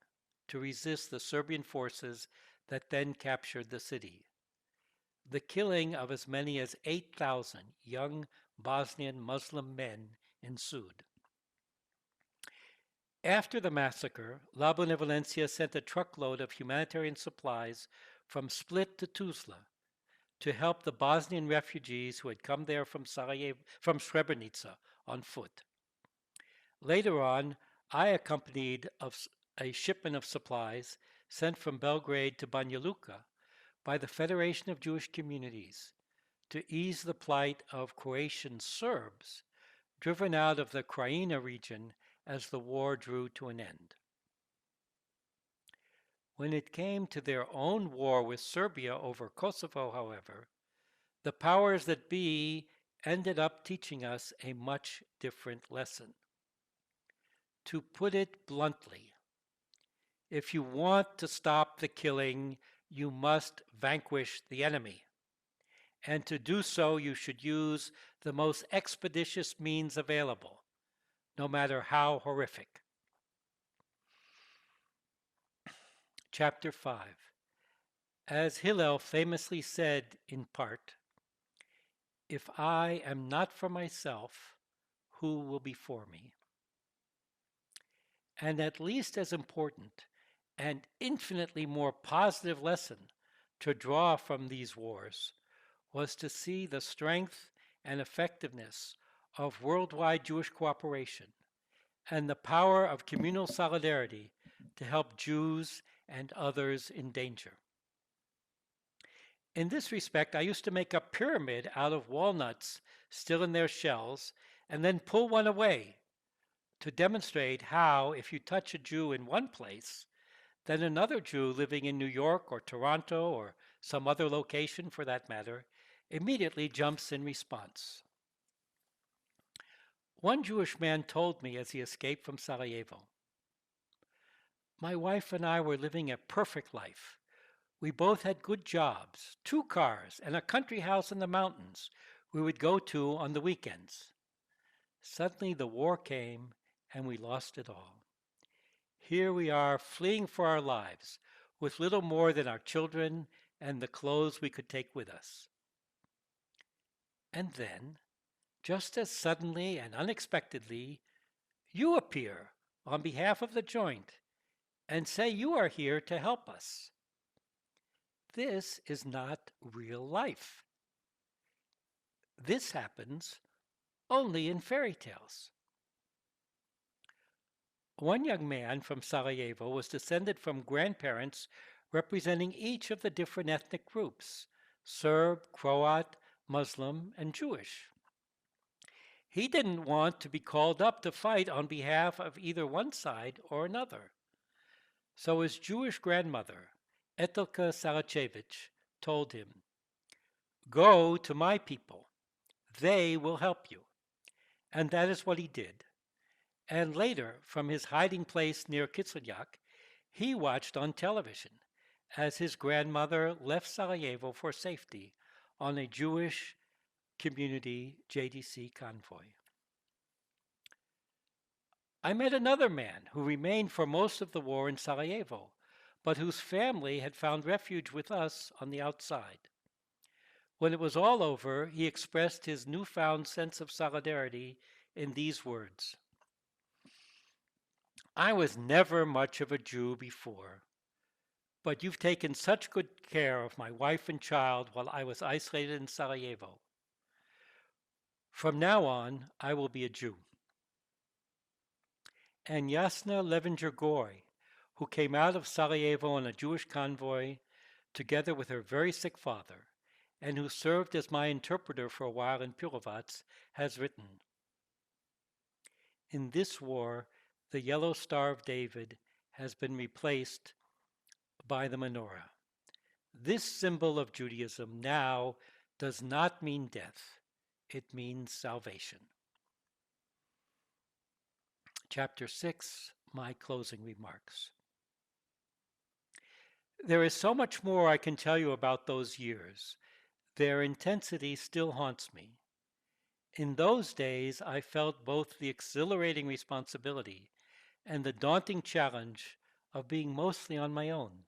to resist the Serbian forces that then captured the city. The killing of as many as 8,000 young Bosnian Muslim men ensued. After the massacre, La Benevolencia sent a truckload of humanitarian supplies from Split to Tuzla to help the Bosnian refugees who had come there from Srebrenica on foot. Later on, I accompanied a shipment of supplies sent from Belgrade to Banja Luka by the Federation of Jewish Communities to ease the plight of Croatian Serbs driven out of the Krajina region as the war drew to an end. When it came to their own war with Serbia over Kosovo, however, the powers that be ended up teaching us a much different lesson. To put it bluntly, if you want to stop the killing, you must vanquish the enemy. And to do so, you should use the most expeditious means available, no matter how horrific. Chapter 5. As Hillel famously said in part, "If I am not for myself, who will be for me?" And at least as important and infinitely more positive lesson to draw from these wars was to see the strength and effectiveness of worldwide Jewish cooperation and the power of communal solidarity to help Jews and others in danger. In this respect, I used to make a pyramid out of walnuts still in their shells and then pull one away to demonstrate how, if you touch a Jew in one place, then another Jew living in New York or Toronto or some other location for that matter immediately jumps in response. One Jewish man told me as he escaped from Sarajevo, "My wife and I were living a perfect life. We both had good jobs, 2 cars, and a country house in the mountains we would go to on the weekends. Suddenly the war came and we lost it all. Here we are fleeing for our lives with little more than our children and the clothes we could take with us. And then, just as suddenly and unexpectedly, you appear on behalf of the joint and say you are here to help us. This is not real life. This happens only in fairy tales." One young man from Sarajevo was descended from grandparents representing each of the different ethnic groups: Serb, Croat, Muslim, and Jewish. He didn't want to be called up to fight on behalf of either one side or another. So his Jewish grandmother, Etelka Sarachevich, told him, "Go to my people. They will help you." And that is what he did. And later, from his hiding place near Kislyak, he watched on television as his grandmother left Sarajevo for safety on a Jewish community JDC convoy. I met another man who remained for most of the war in Sarajevo, but whose family had found refuge with us on the outside. When it was all over, he expressed his newfound sense of solidarity in these words: "I was never much of a Jew before, but you've taken such good care of my wife and child while I was isolated in Sarajevo. From now on, I will be a Jew." And Jasna Levinger-Goy, who came out of Sarajevo on a Jewish convoy together with her very sick father, and who served as my interpreter for a while in Pirovac, has written, "In this war, the yellow Star of David has been replaced by the menorah. This symbol of Judaism now does not mean death, it means salvation." Chapter 6, my closing remarks. There is so much more I can tell you about those years. Their intensity still haunts me. In those days, I felt both the exhilarating responsibility and the daunting challenge of being mostly on my own.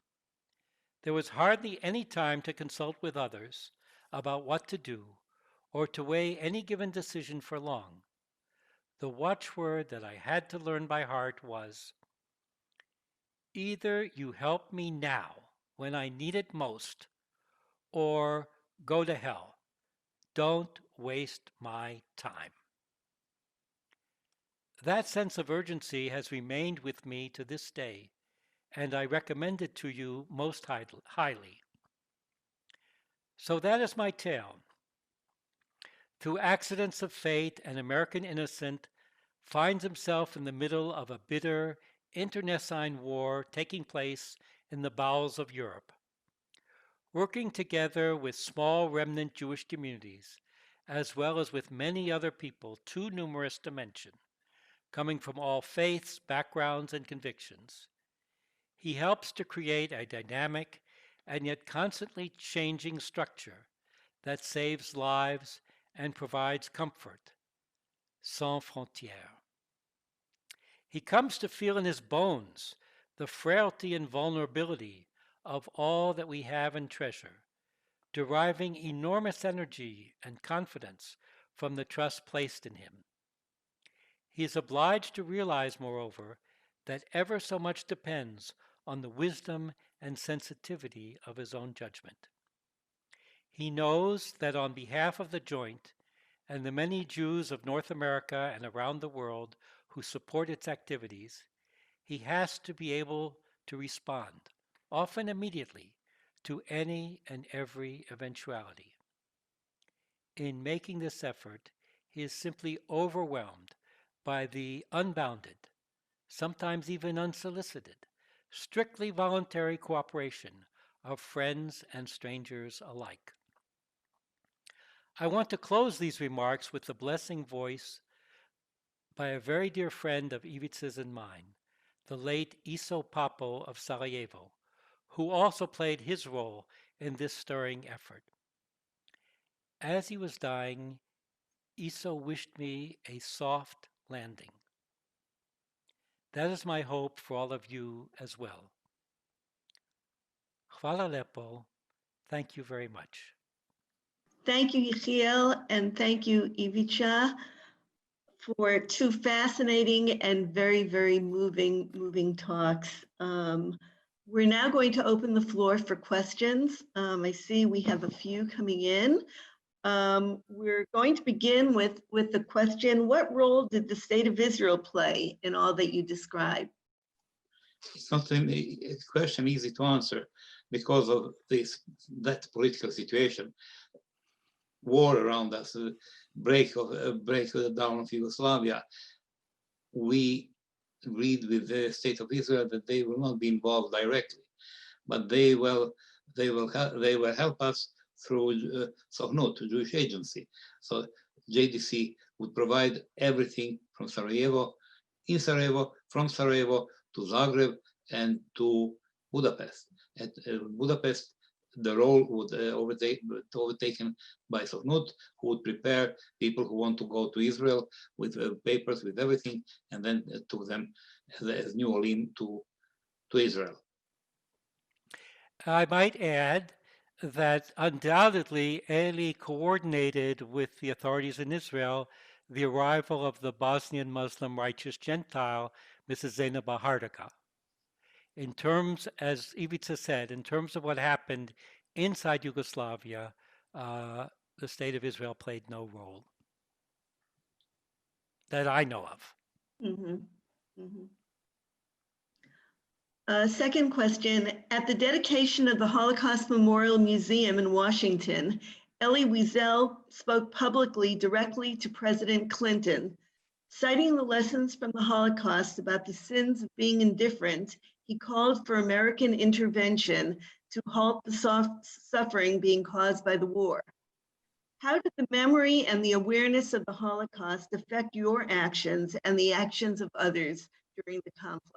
There was hardly any time to consult with others about what to do or to weigh any given decision for long. the watchword that I had to learn by heart was, either you help me now when I need it most, or go to hell. Don't waste my time. That sense of urgency has remained with me to this day, and I recommend it to you most highly. So that is my tale. Through accidents of fate, an American innocent finds himself in the middle of a bitter internecine war taking place in the bowels of Europe. Working together with small remnant Jewish communities, as well as with many other people too numerous to mention, coming from all faiths, backgrounds, and convictions, he helps to create a dynamic and yet constantly changing structure that saves lives and provides comfort, sans frontières. He comes to feel in his bones the frailty and vulnerability of all that we have and treasure, deriving enormous energy and confidence from the trust placed in him. He is obliged to realize, moreover, that ever so much depends on the wisdom and sensitivity of his own judgment. He knows that on behalf of the Joint and the many Jews of North America and around the world who support its activities, he has to be able to respond, often immediately, to any and every eventuality. In making this effort, he is simply overwhelmed by the unbounded, sometimes even unsolicited, strictly voluntary cooperation of friends and strangers alike. I want to close these remarks with the blessing voice by a very dear friend of Ivica's and mine, the late Iso Papo of Sarajevo, who also played his role in this stirring effort. As he was dying, Iso wished me a soft landing. That is my hope for all of you as well. Hvala lepo. Thank you very much.
Thank you, Yechiel, and thank you, Ivica, for two fascinating and very, very moving talks. We're now going to open the floor for questions. I see we have a few coming in. We're going to begin with the question, what role did the state of Israel play in all that you described?
It's not a question easy to answer because of that political situation. War around us, break down of Yugoslavia. We agreed with the state of Israel that they will not be involved directly, but they will help us through Sohnut, Jewish agency. So JDC would provide everything from Sarajevo, in Sarajevo, from Sarajevo to Zagreb and to Budapest. At Budapest, the role would overtaken by Sohnut, who would prepare people who want to go to Israel with papers, with everything, and then took them as new olim to Israel.
I might add that undoubtedly Eli coordinated with the authorities in Israel the arrival of the Bosnian Muslim righteous Gentile, Mrs. Zainab Hardaka. In terms, as Ivica said, in terms of what happened inside Yugoslavia, the state of Israel played no role that I know of.
Mm-hmm. Mm-hmm. Second question, at the dedication of the Holocaust Memorial Museum in Washington, Elie Wiesel spoke publicly directly to President Clinton. Citing the lessons from the Holocaust about the sins of being indifferent, he called for American intervention to halt the suffering being caused by the war. How did the memory and the awareness of the Holocaust affect your actions and the actions of others during the conflict?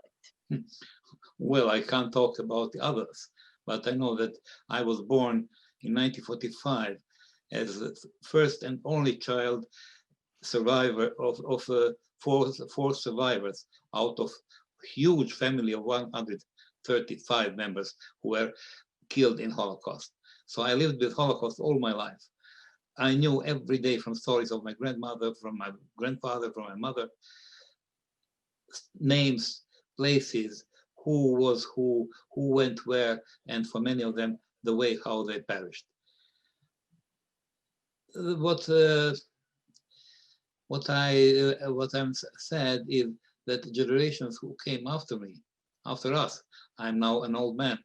Well, I can't talk about the others, but I know that I was born in 1945 as the first and only child survivor of four survivors out of a huge family of 135 members who were killed in Holocaust. So I lived with Holocaust all my life. I knew every day from stories of my grandmother, from my grandfather, from my mother, names, places, who was who went where, and for many of them, the way how they perished. What I'm sad is that the generations who came after me, after us, I'm now an old man,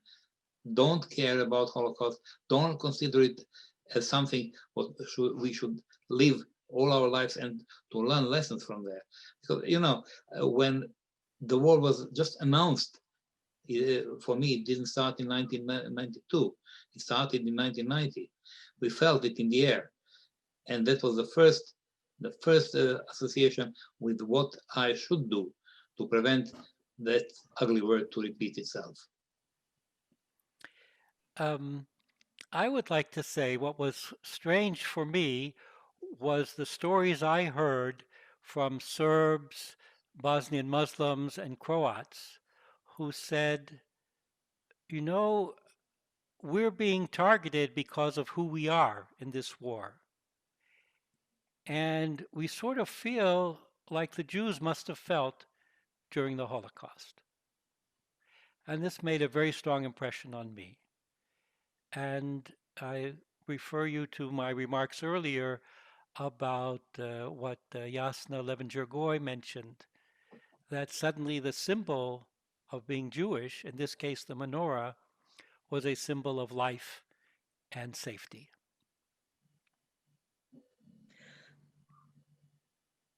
don't care about Holocaust, don't consider it as something what we should live all our lives and to learn lessons from there. Because, you know, when the war was just announced, for me, it didn't start in 1992. It started in 1990. We felt it in the air. And that was the first association with what I should do to prevent that ugly word to repeat itself.
I would like to say what was strange for me was the stories I heard from Serbs, Bosnian Muslims, and Croats who said, you know, we're being targeted because of who we are in this war. And we sort of feel like the Jews must have felt during the Holocaust. And this made a very strong impression on me. And I refer you to my remarks earlier about what Jasna Levinger-Goy mentioned, that suddenly the symbol of being Jewish, in this case the menorah, was a symbol of life and safety.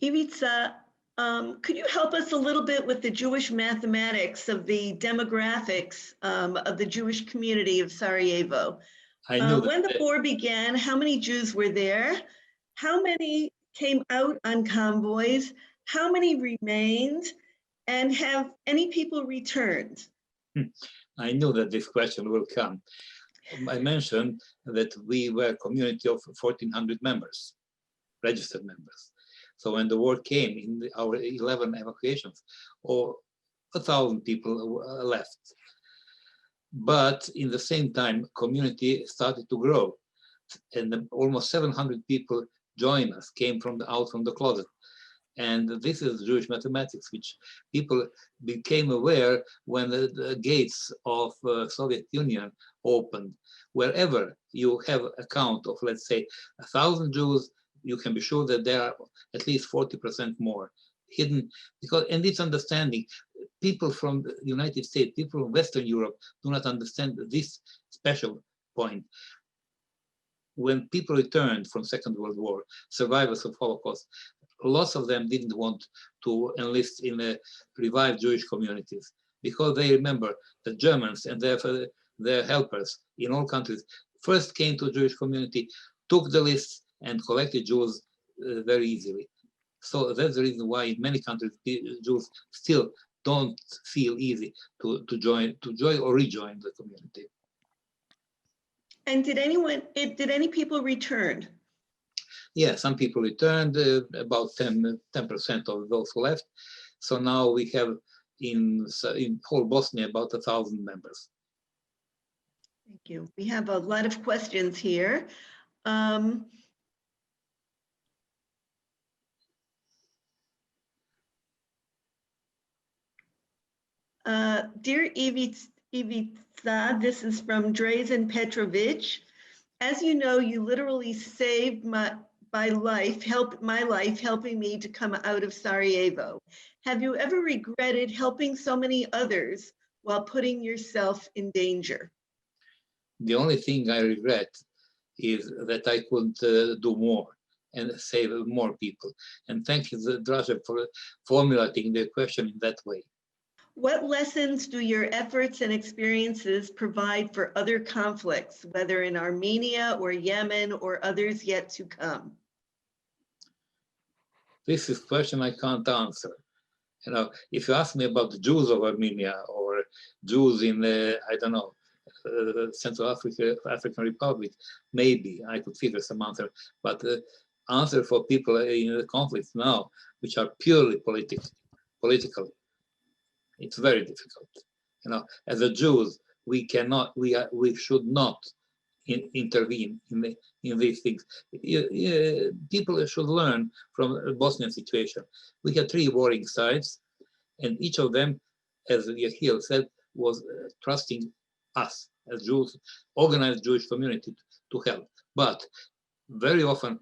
Ivica, could you help us a little bit with the Jewish mathematics of the demographics of the Jewish community of Sarajevo? When the war began, how many Jews were there? How many came out on convoys? How many remained? And have any people returned?
I knew that this question will come. I mentioned that we were a community of 1,400 members, registered members. So when the war came in our 11 evacuations, 1,000 people left. But in the same time, community started to grow, and almost 700 people joined us, came out from the closet. And this is Jewish mathematics, which people became aware when the gates of Soviet Union opened. Wherever you have a count of, let's say, 1,000 Jews, you can be sure that there are at least 40% more hidden. And it's understanding. People from the United States, people from Western Europe do not understand this special point. When people returned from Second World War, survivors of Holocaust, lots of them didn't want to enlist in revived Jewish communities because they remember the Germans and their helpers in all countries first came to a Jewish community, took the lists, and collected Jews very easily. So that's the reason why in many countries Jews still don't feel easy to join or rejoin the community.
And did any people return?
Yeah, some people returned, about 10% of those who left. So now we have in whole Bosnia about 1,000 members.
Thank you. We have a lot of questions here. Dear Ivica, this is from Drazen Petrovic. As you know, you literally saved my life, helping me to come out of Sarajevo. Have you ever regretted helping so many others while putting yourself in danger?
The only thing I regret is that I couldn't do more and save more people. And thank you, Draža, for formulating the question in that way.
What lessons do your efforts and experiences provide for other conflicts, whether in Armenia or Yemen or others yet to come?
This is a question I can't answer. You know, if you ask me about the Jews of Armenia or Jews in, I don't know, Central African Republic, maybe I could figure some answer. But answer for people in the conflicts now, which are purely political, it's very difficult. You know, as a Jews, we should not
intervene in these things. People should learn from the Bosnian situation. We had 3 warring sides, and each of them, as Yechiel said, was trusting us as Jews, organized Jewish community to help. But very often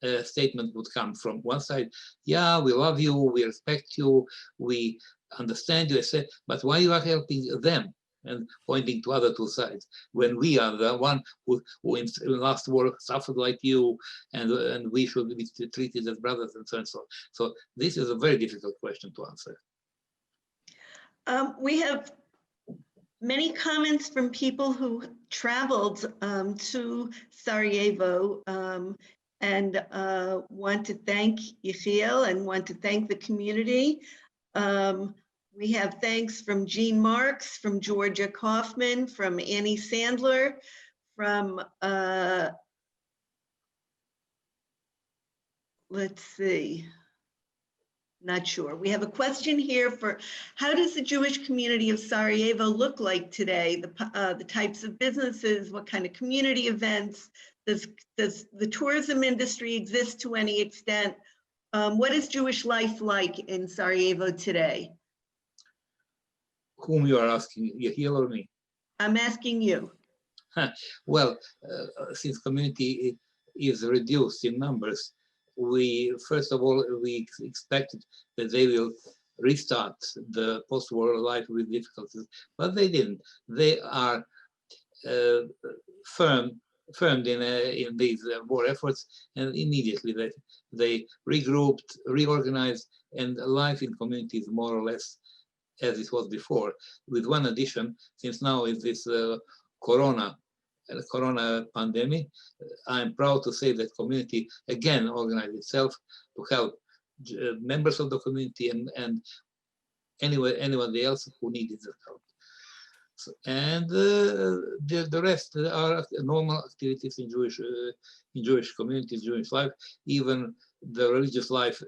a statement would come from one side, yeah, we love you, we respect you, we understand you, but why you are helping them? And pointing to other 2 sides, when we are the one who in last war suffered like you, and we should be treated as brothers, and so on and so on. So this is a very difficult question to answer.
We have many comments from people who traveled to Sarajevo and want to thank Yechiel and want to thank the community. We have thanks from Jean Marks, from Georgia Kaufman, from Annie Sandler, from, let's see, not sure. We have a question here for, how does the Jewish community of Sarajevo look like today? The types of businesses, what kind of community events? Does the tourism industry exist to any extent? What is Jewish life like in Sarajevo today?
Whom you are asking, Yechiel or me?
I'm asking you.
Well, since community is reduced in numbers, first of all, we expected that they will restart the post-war life with difficulties, but they didn't. They are firmed in these war efforts, and immediately they regrouped, reorganized, and life in community is more or less as it was before, with one addition, since now is this corona pandemic. I'm proud to say that community again organized itself to help members of the community and anyone else who needed the help. So, and the rest are normal activities in Jewish communities, Jewish life. Even the religious life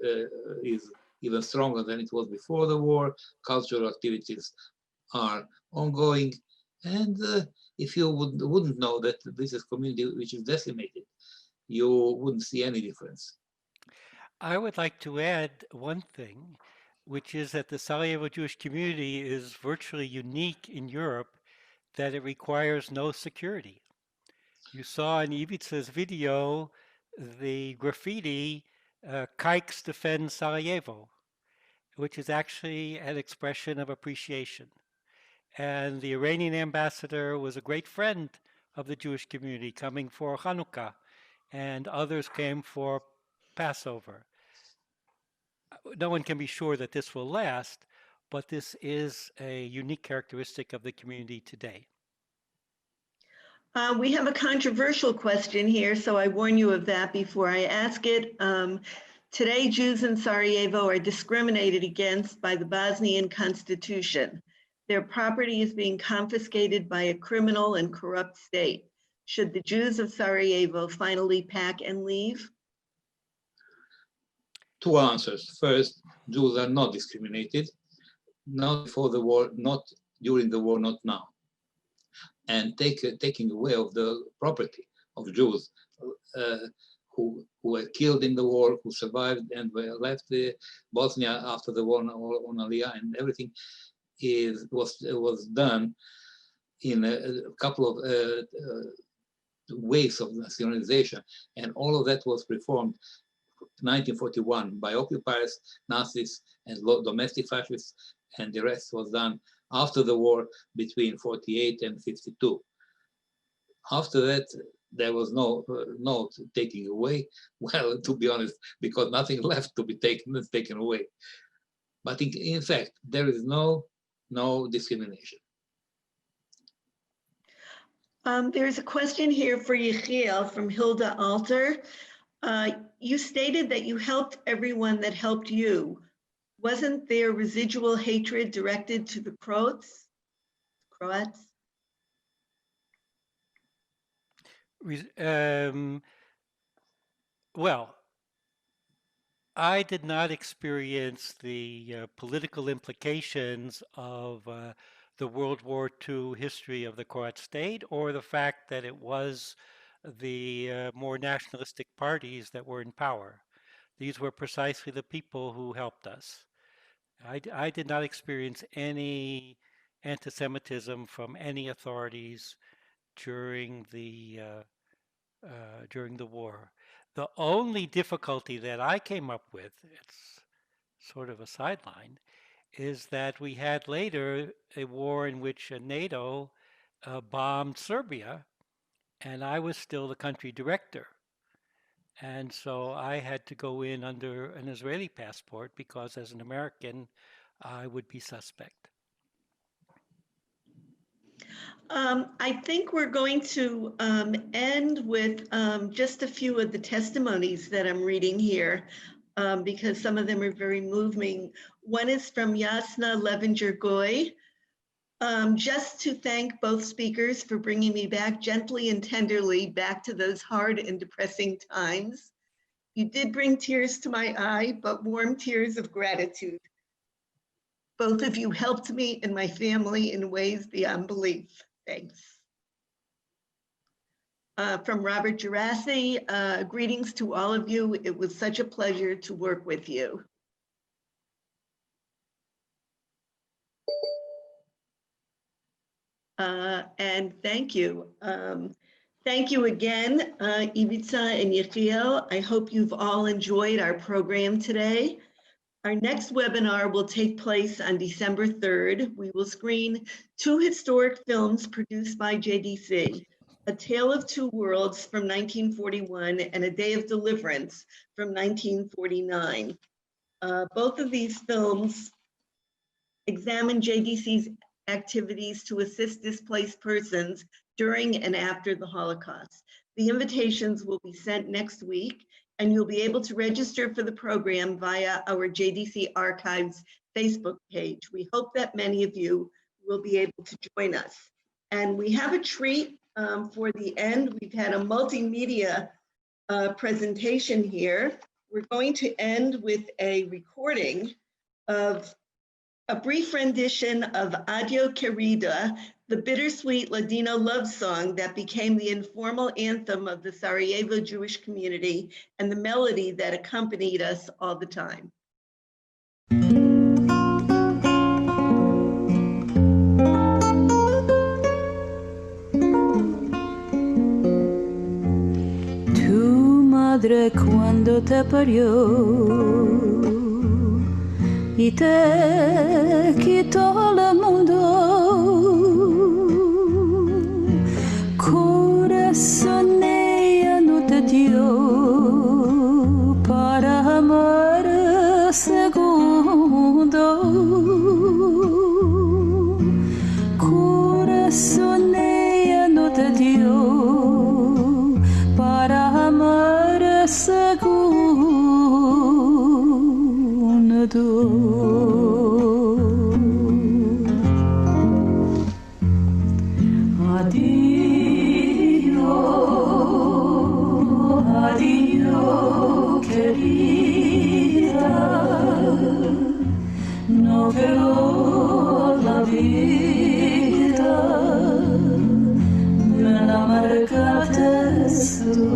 is even stronger than it was before the war. Cultural activities are ongoing, and if you wouldn't know that this is community which is decimated, you wouldn't see any difference.
I would like to add one thing, which is that the Sarajevo Jewish community is virtually unique in Europe, that it requires no security. You saw in Ivica's video the graffiti, Kikes Defend Sarajevo, which is actually an expression of appreciation. And the Iranian ambassador was a great friend of the Jewish community, coming for Hanukkah, and others came for Passover. No one can be sure that this will last, but this is a unique characteristic of the community today.
We have a controversial question here, so I warn you of that before I ask it. Today, Jews in Sarajevo are discriminated against by the Bosnian constitution. Their property is being confiscated by a criminal and corrupt state. Should the Jews of Sarajevo finally pack and leave?
2 answers. First, Jews are not discriminated, not before the war, not during the war, not now. And taking away of the property of Jews who were killed in the war, who survived and were left Bosnia after the war on Aliyah, and everything was done in a couple of waves of nationalization, and all of that was performed 1941 by occupiers, Nazis, and domestic fascists, and the rest was done after the war between 48 and 52. After that, there was no taking away. Well, to be honest, because nothing left to be taken away. But in fact, there is no discrimination.
There's a question here for Yechiel from Hilda Alter. You stated that you helped everyone that helped you. Wasn't there residual hatred directed to the Croats?
Well, I did not experience the political implications of the World War II history of the Croat state or the fact that it was the more nationalistic parties that were in power. These were precisely the people who helped us. I did not experience any anti-Semitism from any authorities during the war. The only difficulty that I came up with, it's sort of a sideline, is that we had later a war in which NATO bombed Serbia, and I was still the country director. And so I had to go in under an Israeli passport because as an American, I would be suspect.
I think we're going to end with just a few of the testimonies that I'm reading here, because some of them are very moving. One is from Yasna Levinger-Goy. Just to thank both speakers for bringing me back gently and tenderly back to those hard and depressing times. You did bring tears to my eye, but warm tears of gratitude. Both of you helped me and my family in ways beyond belief. Thanks. From Robert Gerasi, greetings to all of you. It was such a pleasure to work with you. And thank you. Thank you again, Ivica and Yechiel. I hope you've all enjoyed our program today. Our next webinar will take place on December 3rd. We will screen 2 historic films produced by JDC, A Tale of Two Worlds from 1941 and A Day of Deliverance from 1949. Both of these films examine JDC's activities to assist displaced persons during and after the Holocaust. The invitations will be sent next week, and you'll be able to register for the program via our JDC Archives Facebook page. We hope that many of you will be able to join us. And we have a treat for the end. We've had a multimedia presentation here. We're going to end with a recording of a brief rendition of Adio Querida, the bittersweet Ladino love song that became the informal anthem of the Sarajevo Jewish community and the melody that accompanied us all the time.
Tu madre cuando te parió y te quitó el mundo, corazón ella no te dio para amar segundo, corazón ella no te dio para amar segundo. Adio, adio, querida, no veo la vida, me la marcaste tú.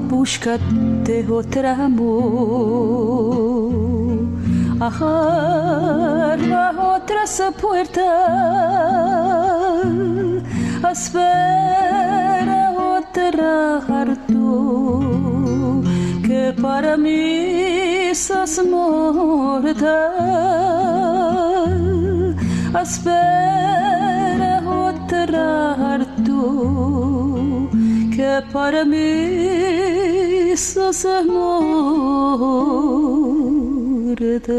Búscate otro amor, agarra otras puertas, espera otra harto, que para mí sos muerta, espera otra harto, que para mí sos muerta. burada